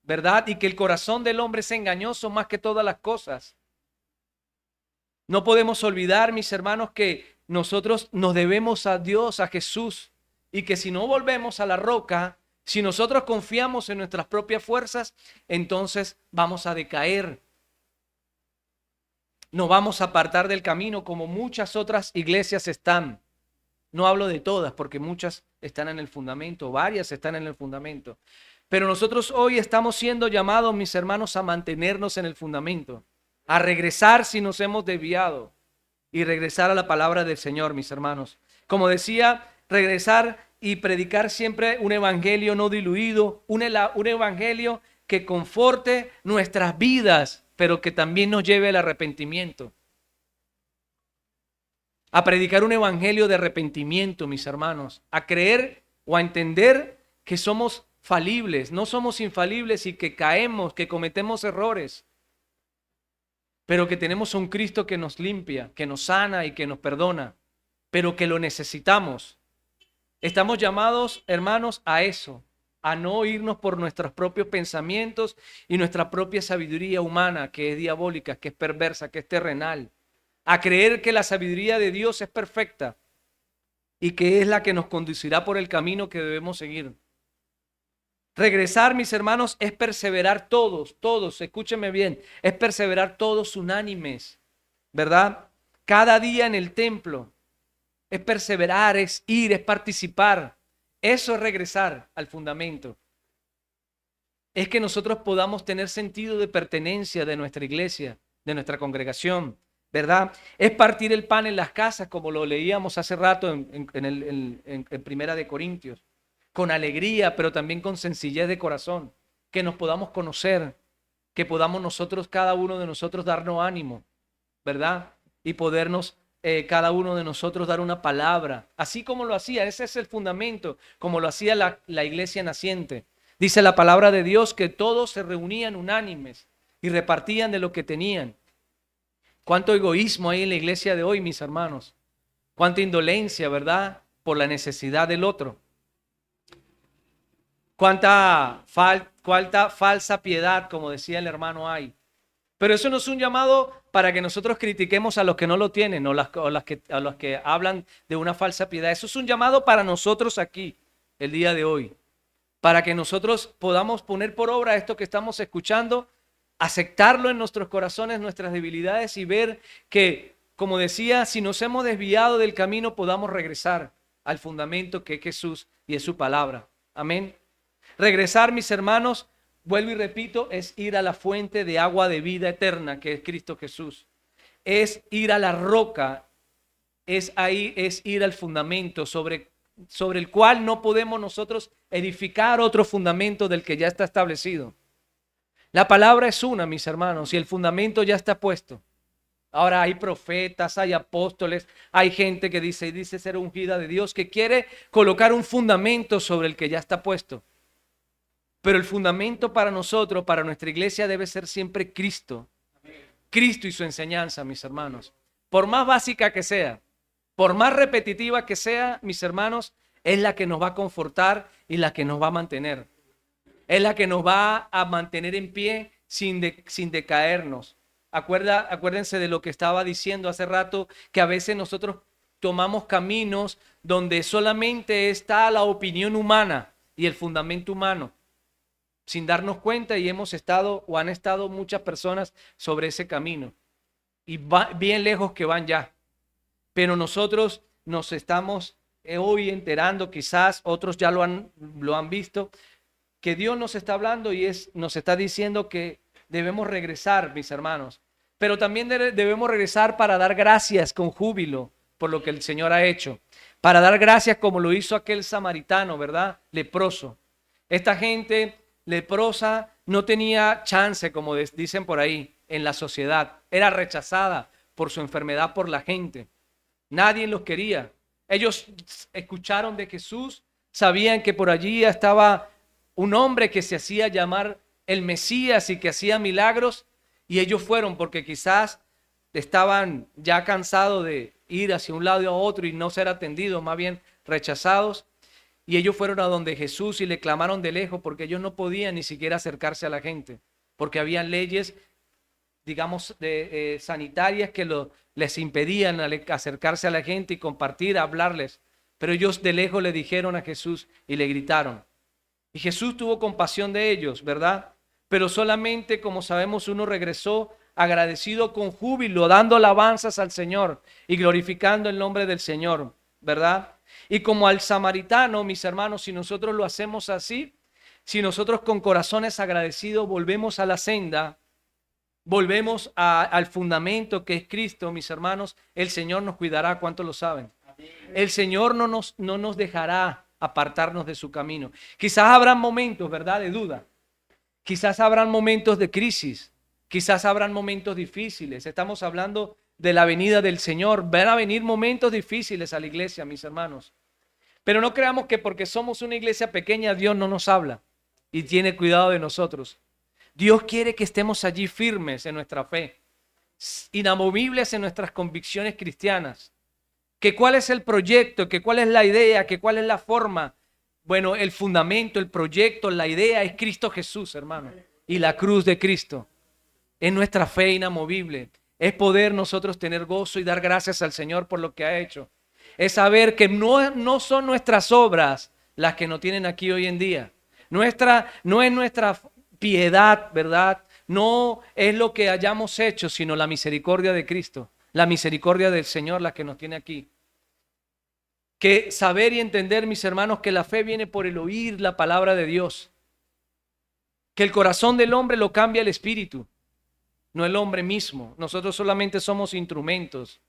¿verdad? Y que el corazón del hombre es engañoso más que todas las cosas. No podemos olvidar, mis hermanos, que nosotros nos debemos a Dios, a Jesús, y que si no volvemos a la roca, si nosotros confiamos en nuestras propias fuerzas, entonces vamos a decaer. Nos vamos a apartar del camino como muchas otras iglesias están. No hablo de todas porque muchas están en el fundamento, varias están en el fundamento. Pero nosotros hoy estamos siendo llamados, mis hermanos, a mantenernos en el fundamento, a regresar si nos hemos desviado y regresar a la palabra del Señor, mis hermanos. Como decía, regresar y predicar siempre un evangelio no diluido, un evangelio que conforte nuestras vidas, pero que también nos lleve al arrepentimiento. A predicar un evangelio de arrepentimiento, mis hermanos, a creer o a entender que somos falibles, no somos infalibles y que caemos, que cometemos errores, pero que tenemos a un Cristo que nos limpia, que nos sana y que nos perdona, pero que lo necesitamos. Estamos llamados, hermanos, a eso, a no irnos por nuestros propios pensamientos y nuestra propia sabiduría humana, que es diabólica, que es perversa, que es terrenal. A creer que la sabiduría de Dios es perfecta y que es la que nos conducirá por el camino que debemos seguir. Regresar, mis hermanos, es perseverar todos, escúchenme bien, es perseverar todos unánimes, ¿verdad? Cada día en el templo, es perseverar, es ir, es participar. Eso es regresar al fundamento. Es que nosotros podamos tener sentido de pertenencia de nuestra iglesia, de nuestra congregación, ¿verdad? Es partir el pan en las casas, como lo leíamos hace rato en Primera de Corintios, con alegría, pero también con sencillez de corazón, que nos podamos conocer, que podamos nosotros, cada uno de nosotros, darnos ánimo, ¿verdad? Y podernos, cada uno de nosotros, dar una palabra, así como lo hacía, ese es el fundamento, como lo hacía la iglesia naciente. Dice la palabra de Dios que todos se reunían unánimes y repartían de lo que tenían. Cuánto egoísmo hay en la iglesia de hoy, mis hermanos. Cuánta indolencia, ¿verdad? Por la necesidad del otro. Cuánta falsa piedad, como decía el hermano, hay. Pero eso no es un llamado para que nosotros critiquemos a los que no lo tienen o a los que hablan de una falsa piedad. Eso es un llamado para nosotros aquí, el día de hoy. Para que nosotros podamos poner por obra esto que estamos escuchando, aceptarlo en nuestros corazones, nuestras debilidades y ver que, como decía, si nos hemos desviado del camino, podamos regresar al fundamento que es Jesús y es su palabra. Amén. Regresar, mis hermanos, vuelvo y repito, es ir a la fuente de agua de vida eterna, que es Cristo Jesús. Es ir a la roca, es ir al fundamento sobre el cual no podemos nosotros edificar otro fundamento del que ya está establecido. La palabra es una, mis hermanos, y el fundamento ya está puesto. Ahora hay profetas, hay apóstoles, hay gente que dice ser ungida de Dios, que quiere colocar un fundamento sobre el que ya está puesto. Pero el fundamento para nosotros, para nuestra iglesia, debe ser siempre Cristo. Cristo y su enseñanza, mis hermanos. Por más básica que sea, por más repetitiva que sea, mis hermanos, es la que nos va a confortar y la que nos va a mantener. Es la que nos va a mantener en pie sin decaernos. Acuérdense de lo que estaba diciendo hace rato, que a veces nosotros tomamos caminos donde solamente está la opinión humana y el fundamento humano, sin darnos cuenta, y hemos estado o han estado muchas personas sobre ese camino y bien lejos que van ya. Pero nosotros nos estamos hoy enterando, quizás otros ya lo han visto, que Dios nos está hablando y nos está diciendo que debemos regresar, mis hermanos. Pero también debemos regresar para dar gracias con júbilo por lo que el Señor ha hecho. Para dar gracias como lo hizo aquel samaritano, ¿verdad? Leproso. Esta gente leprosa no tenía chance, como dicen por ahí, en la sociedad. Era rechazada por su enfermedad por la gente. Nadie los quería. Ellos escucharon de Jesús, sabían que por allí estaba un hombre que se hacía llamar el Mesías y que hacía milagros, y ellos fueron porque quizás estaban ya cansados de ir hacia un lado y a otro y no ser atendidos, más bien rechazados. Y ellos fueron a donde Jesús y le clamaron de lejos porque ellos no podían ni siquiera acercarse a la gente, porque había leyes, digamos, sanitarias que les impedían acercarse a la gente y compartir, hablarles. Pero ellos de lejos le dijeron a Jesús y le gritaron. Y Jesús tuvo compasión de ellos, ¿verdad? Pero solamente, como sabemos, uno regresó agradecido con júbilo, dando alabanzas al Señor y glorificando el nombre del Señor, ¿verdad? Y como al samaritano, mis hermanos, si nosotros lo hacemos así, si nosotros con corazones agradecidos volvemos a la senda, volvemos al fundamento que es Cristo, mis hermanos, el Señor nos cuidará. ¿Cuántos lo saben? El Señor no nos dejará apartarnos de su camino. Quizás habrán momentos, ¿verdad?, de duda. Quizás habrán momentos de crisis. Quizás habrán momentos difíciles. Estamos hablando de la venida del Señor. Van a venir momentos difíciles a la iglesia, mis hermanos. Pero no creamos que porque somos una iglesia pequeña, Dios no nos habla y tiene cuidado de nosotros. Dios quiere que estemos allí firmes en nuestra fe, inamovibles en nuestras convicciones cristianas. Que cuál es el proyecto, que cuál es la idea, que cuál es la forma. Bueno, el fundamento, el proyecto, la idea es Cristo Jesús, hermano. Y la cruz de Cristo. Es nuestra fe inamovible. Es poder nosotros tener gozo y dar gracias al Señor por lo que ha hecho. Es saber que no son nuestras obras las que nos tienen aquí hoy en día. No es nuestra piedad, ¿verdad? No es lo que hayamos hecho, sino la misericordia de Cristo. La misericordia del Señor la que nos tiene aquí. Que saber y entender, mis hermanos, que la fe viene por el oír la palabra de Dios. Que el corazón del hombre lo cambia el espíritu, no el hombre mismo. Nosotros solamente somos instrumentos,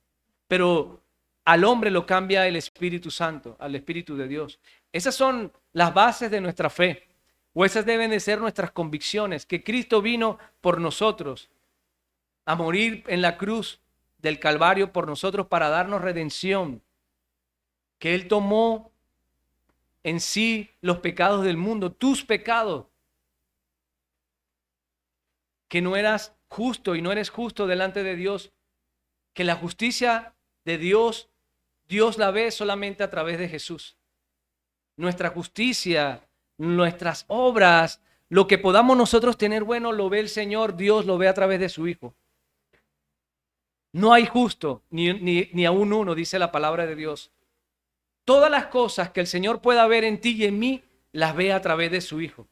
pero al hombre lo cambia el Espíritu Santo, al Espíritu de Dios. Esas son las bases de nuestra fe, o esas deben de ser nuestras convicciones, que Cristo vino por nosotros a morir en la cruz del Calvario por nosotros para darnos redención, que Él tomó en sí los pecados del mundo, tus pecados, que no eras justo y no eres justo delante de Dios, que la justicia de Dios, Dios la ve solamente a través de Jesús. Nuestra justicia, nuestras obras, lo que podamos nosotros tener bueno, lo ve el Señor, Dios lo ve a través de su Hijo. No hay justo, ni aún uno, dice la palabra de Dios. Todas las cosas que el Señor pueda ver en ti y en mí, las ve a través de su Hijo.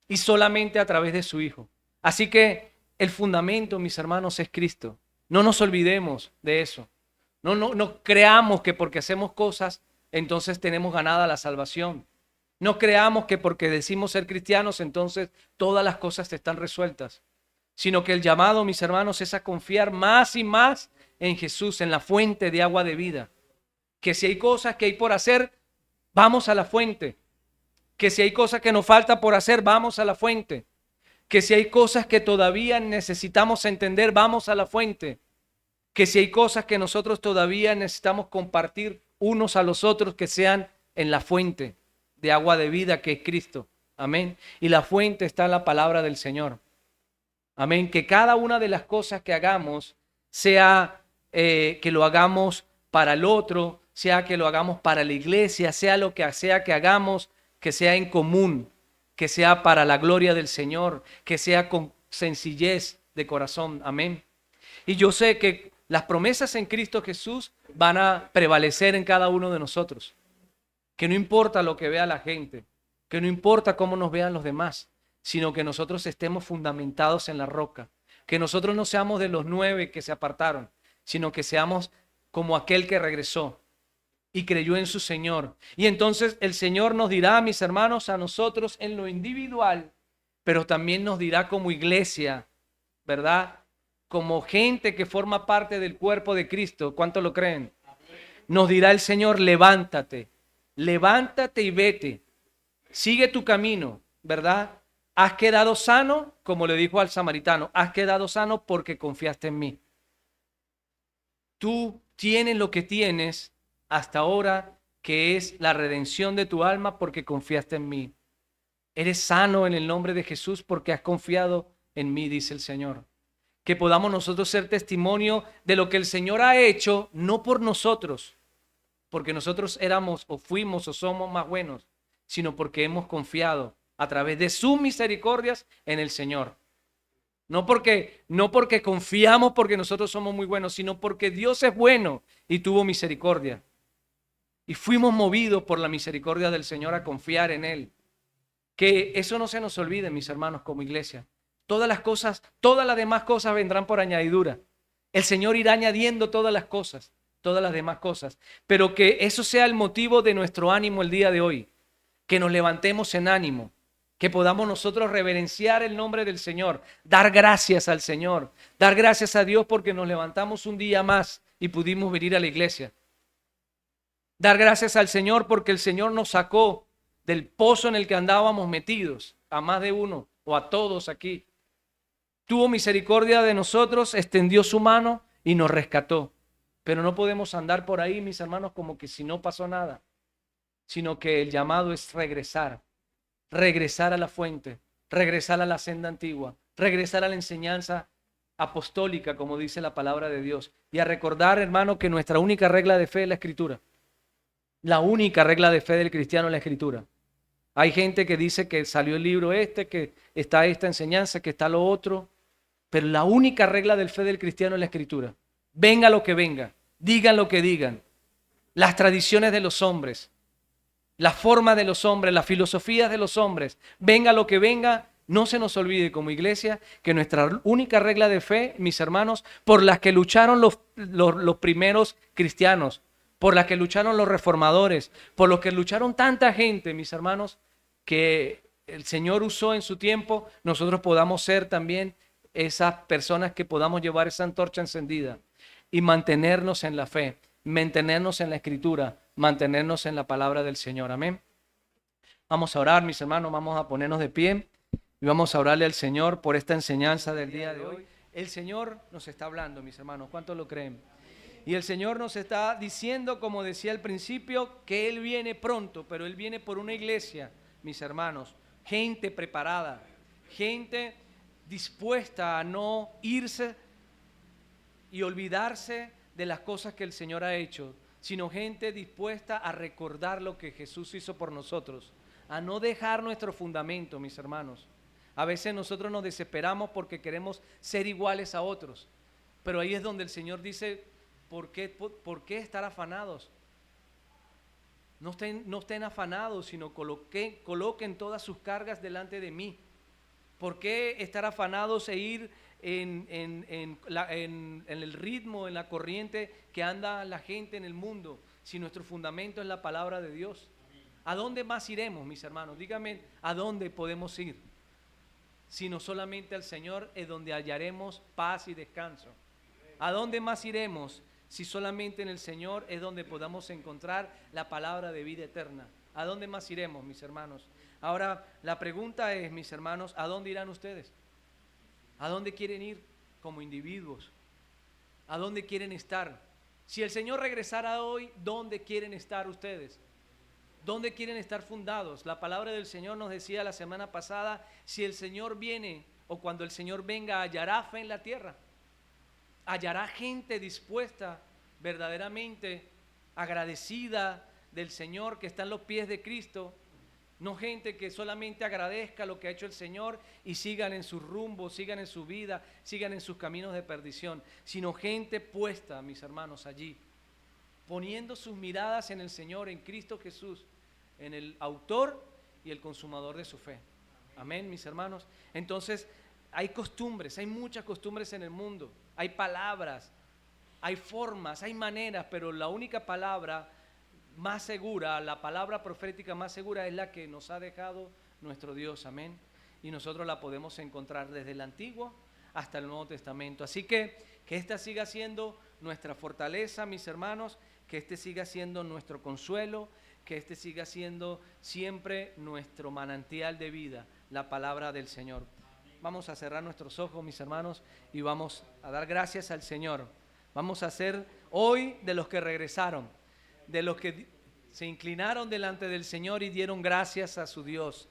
Y solamente a través de su Hijo. Así que el fundamento, mis hermanos, es Cristo. No nos olvidemos de eso. No creamos que porque hacemos cosas, entonces tenemos ganada la salvación. No creamos que porque decimos ser cristianos, entonces todas las cosas están resueltas. Sino que el llamado, mis hermanos, es a confiar más y más en Jesús, en la fuente de agua de vida. Que si hay cosas que hay por hacer, vamos a la fuente. Que si hay cosas que nos falta por hacer, vamos a la fuente. Que si hay cosas que todavía necesitamos entender, vamos a la fuente. Que si hay cosas que nosotros todavía necesitamos compartir unos a los otros, que sean en la fuente de agua de vida que es Cristo. Amén. Y la fuente está en la palabra del Señor. Amén. Que cada una de las cosas que hagamos sea que lo hagamos para el otro, sea que lo hagamos para la iglesia, sea lo que sea que hagamos, que sea en común, que sea para la gloria del Señor, que sea con sencillez de corazón. Amén. Y yo sé que las promesas en Cristo Jesús van a prevalecer en cada uno de nosotros. Que no importa lo que vea la gente, que no importa cómo nos vean los demás, sino que nosotros estemos fundamentados en la roca. Que nosotros no seamos de los 9 que se apartaron, sino que seamos como aquel que regresó y creyó en su Señor. Y entonces el Señor nos dirá, mis hermanos, a nosotros en lo individual, pero también nos dirá como iglesia, ¿verdad? Como gente que forma parte del cuerpo de Cristo. ¿Cuánto lo creen? Nos dirá el Señor, levántate, levántate y vete. Sigue tu camino, ¿verdad? Has quedado sano, como le dijo al samaritano, has quedado sano porque confiaste en mí. Tú tienes lo que tienes hasta ahora, que es la redención de tu alma porque confiaste en mí. Eres sano en el nombre de Jesús porque has confiado en mí, dice el Señor. Que podamos nosotros ser testimonio de lo que el Señor ha hecho, no por nosotros, porque nosotros éramos o fuimos o somos más buenos, sino porque hemos confiado a través de sus misericordias en el Señor. No porque confiamos porque nosotros somos muy buenos, sino porque Dios es bueno y tuvo misericordia. Y fuimos movidos por la misericordia del Señor a confiar en Él. Que eso no se nos olvide, mis hermanos, como iglesia. Todas las cosas, todas las demás cosas vendrán por añadidura. El Señor irá añadiendo todas las cosas, todas las demás cosas. Pero que eso sea el motivo de nuestro ánimo el día de hoy. Que nos levantemos en ánimo. Que podamos nosotros reverenciar el nombre del Señor. Dar gracias al Señor. Dar gracias a Dios porque nos levantamos un día más y pudimos venir a la iglesia. Dar gracias al Señor porque el Señor nos sacó del pozo en el que andábamos metidos, a más de uno o a todos aquí. Tuvo misericordia de nosotros, extendió su mano y nos rescató. Pero no podemos andar por ahí, mis hermanos, como que si no pasó nada, sino que el llamado es regresar a la fuente, regresar a la senda antigua, regresar a la enseñanza apostólica, como dice la palabra de Dios, y a recordar, hermano, que nuestra única regla de fe es la Escritura. La única regla de fe del cristiano es la Escritura. Hay gente que dice que salió el libro que está esta enseñanza, que está lo otro, pero la única regla del fe del cristiano es la Escritura. Venga lo que venga, digan lo que digan, las tradiciones de los hombres, la forma de los hombres, las filosofías de los hombres, venga lo que venga, no se nos olvide como iglesia que nuestra única regla de fe, mis hermanos, por las que lucharon los primeros cristianos, por las que lucharon los reformadores, por los que lucharon tanta gente, mis hermanos, que el Señor usó en su tiempo, nosotros podamos ser también esas personas que podamos llevar esa antorcha encendida y mantenernos en la fe, mantenernos en la Escritura, mantenernos en la palabra del Señor. Amén. Vamos a orar, mis hermanos, vamos a ponernos de pie y vamos a orarle al Señor por esta enseñanza del día de hoy. El Señor nos está hablando, mis hermanos, ¿cuántos lo creen? Y el Señor nos está diciendo, como decía al principio, que Él viene pronto, pero Él viene por una iglesia, mis hermanos, gente preparada, gente dispuesta a no irse y olvidarse de las cosas que el Señor ha hecho, sino gente dispuesta a recordar lo que Jesús hizo por nosotros, a no dejar nuestro fundamento, mis hermanos. A veces nosotros nos desesperamos porque queremos ser iguales a otros, pero ahí es donde el Señor dice, ¿por qué estar afanados? No estén afanados, sino coloquen todas sus cargas delante de mí. ¿Por qué estar afanados e ir en el ritmo, en la corriente que anda la gente en el mundo, si nuestro fundamento es la palabra de Dios? ¿A dónde más iremos, mis hermanos? Díganme, ¿a dónde podemos ir? Sino solamente al Señor es donde hallaremos paz y descanso. ¿A dónde más iremos? Si solamente en el Señor es donde podamos encontrar la palabra de vida eterna. ¿A dónde más iremos, mis hermanos? Ahora, la pregunta es, mis hermanos, ¿a dónde irán ustedes? ¿A dónde quieren ir como individuos? ¿A dónde quieren estar? Si el Señor regresara hoy, ¿dónde quieren estar ustedes? ¿Dónde quieren estar fundados? La palabra del Señor nos decía la semana pasada, si el Señor viene o cuando el Señor venga, hallará fe en la tierra. Hallará gente dispuesta, verdaderamente agradecida del Señor, que está en los pies de Cristo. No gente que solamente agradezca lo que ha hecho el Señor y sigan en sus rumbos, sigan en su vida, sigan en sus caminos de perdición, sino gente puesta, mis hermanos, allí, poniendo sus miradas en el Señor, en Cristo Jesús, en el autor y el consumador de su fe. Amén, mis hermanos. Entonces, hay costumbres, hay muchas costumbres en el mundo, hay palabras, hay formas, hay maneras, pero la única palabra más segura, la palabra profética más segura es la que nos ha dejado nuestro Dios, amén. Y nosotros la podemos encontrar desde el Antiguo hasta el Nuevo Testamento. Así que esta siga siendo nuestra fortaleza, mis hermanos, que este siga siendo nuestro consuelo, que este siga siendo siempre nuestro manantial de vida, la palabra del Señor. Vamos a cerrar nuestros ojos, mis hermanos, y vamos a dar gracias al Señor. Vamos a ser hoy de los que regresaron, de los que se inclinaron delante del Señor y dieron gracias a su Dios.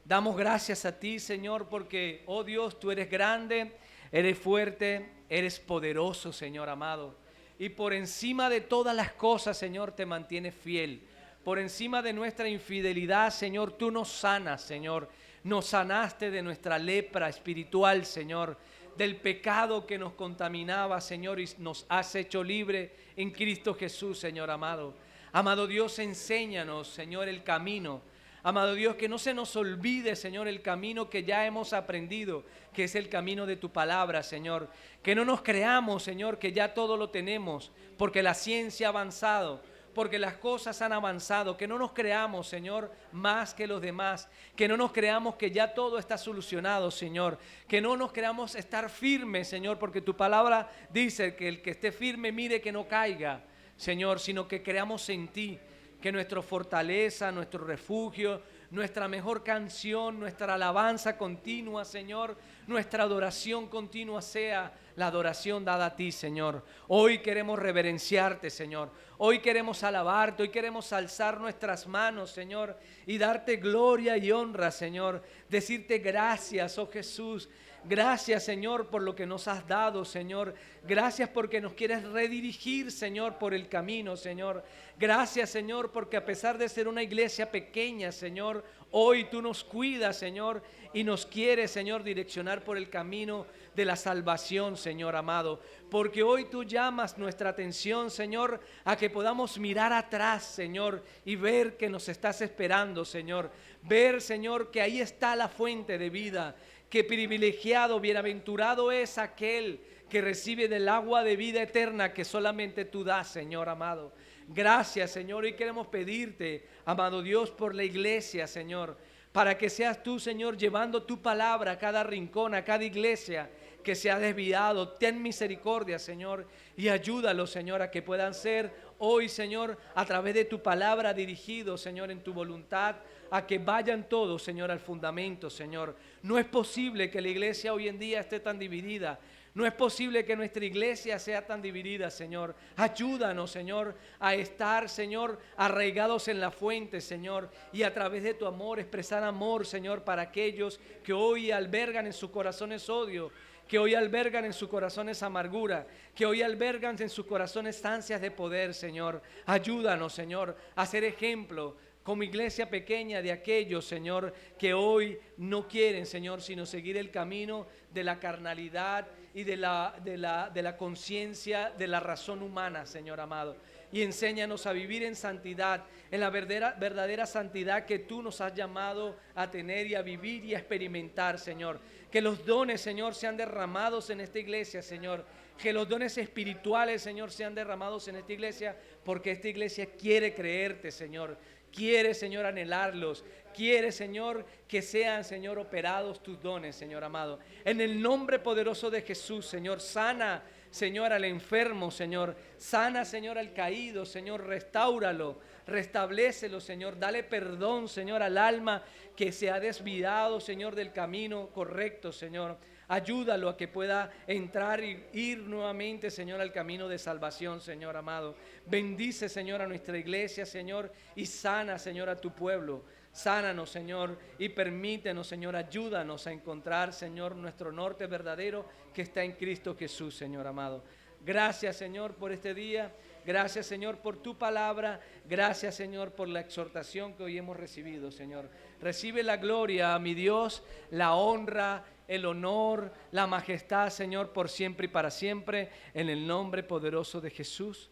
Damos gracias a ti, Señor, porque, oh Dios, tú eres grande, eres fuerte, eres poderoso, Señor amado. Y por encima de todas las cosas, Señor, te mantienes fiel. Por encima de nuestra infidelidad, Señor, tú nos sanas, Señor. Nos sanaste de nuestra lepra espiritual, Señor, del pecado que nos contaminaba, Señor, y nos has hecho libre en Cristo Jesús, Señor amado. Amado Dios, enséñanos, Señor, el camino. Amado Dios, que no se nos olvide, Señor, el camino que ya hemos aprendido, que es el camino de tu palabra, Señor. Que no nos creamos, Señor, que ya todo lo tenemos, porque la ciencia ha avanzado, porque las cosas han avanzado. Que no nos creamos, Señor, más que los demás. Que no nos creamos que ya todo está solucionado, Señor. Que no nos creamos estar firmes, Señor, porque tu palabra dice que el que esté firme mire que no caiga, Señor, sino que creamos en ti. Que nuestra fortaleza, nuestro refugio, nuestra mejor canción, nuestra alabanza continua, Señor, nuestra adoración continua sea la adoración dada a ti, Señor. Hoy queremos reverenciarte, Señor. Hoy queremos alabarte, hoy queremos alzar nuestras manos, Señor, y darte gloria y honra, Señor. Decirte gracias, oh Jesús. Gracias, Señor, por lo que nos has dado, Señor. Gracias porque nos quieres redirigir, Señor, por el camino, Señor. Gracias, Señor, porque a pesar de ser una iglesia pequeña, Señor, hoy tú nos cuidas, Señor, y nos quieres, Señor, direccionar por el camino de la salvación, Señor amado. Porque hoy tú llamas nuestra atención, Señor, a que podamos mirar atrás, Señor, y ver que nos estás esperando, Señor. Ver, Señor, que ahí está la fuente de vida. Que privilegiado, bienaventurado es aquel que recibe del agua de vida eterna que solamente tú das, Señor amado. Gracias, Señor, y queremos pedirte, amado Dios, por la iglesia, Señor, para que seas tú, Señor, llevando tu palabra a cada rincón, a cada iglesia que se ha desviado. Ten misericordia, Señor, y ayúdalo, Señor, a que puedan ser hoy, Señor, a través de tu palabra dirigidos, Señor, en tu voluntad, a que vayan todos, Señor, al fundamento, Señor. No es posible que la iglesia hoy en día esté tan dividida. No es posible que nuestra iglesia sea tan dividida, Señor. Ayúdanos, Señor, a estar, Señor, arraigados en la fuente, Señor, y a través de tu amor expresar amor, Señor, para aquellos que hoy albergan en sus corazones odio, que hoy albergan en sus corazones amargura, que hoy albergan en sus corazones ansias de poder, Señor. Ayúdanos, Señor, a ser ejemplo como iglesia pequeña de aquellos, Señor, que hoy no quieren, Señor, sino seguir el camino de la carnalidad y de la conciencia, de la razón humana, Señor amado. Y enséñanos a vivir en santidad, en la verdadera santidad que tú nos has llamado a tener y a vivir y a experimentar, Señor. Que los dones, Señor, sean derramados en esta iglesia, Señor. Que los dones espirituales, Señor, sean derramados en esta iglesia, porque esta iglesia quiere creerte, Señor. Quiere, Señor, anhelarlos. Quiere, Señor, que sean, Señor, operados tus dones, Señor amado. En el nombre poderoso de Jesús, Señor, sana, Señor, al enfermo, Señor. Sana, Señor, al caído, Señor, restáuralo, restablécelo, Señor. Dale perdón, Señor, al alma que se ha desviado, Señor, del camino correcto, Señor. Ayúdalo a que pueda entrar y ir nuevamente, Señor, al camino de salvación, Señor amado. Bendice, Señor, a nuestra iglesia, Señor, y sana, Señor, a tu pueblo. Sánanos, Señor, y permítenos, Señor, ayúdanos a encontrar, Señor, nuestro norte verdadero que está en Cristo Jesús, Señor amado. Gracias, Señor, por este día. Gracias, Señor, por tu palabra. Gracias, Señor, por la exhortación que hoy hemos recibido, Señor. Recibe la gloria, mi Dios, la honra, el honor, la majestad, Señor, por siempre y para siempre, en el nombre poderoso de Jesús.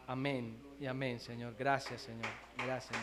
Amén y amén, Señor. Gracias, Señor. Gracias,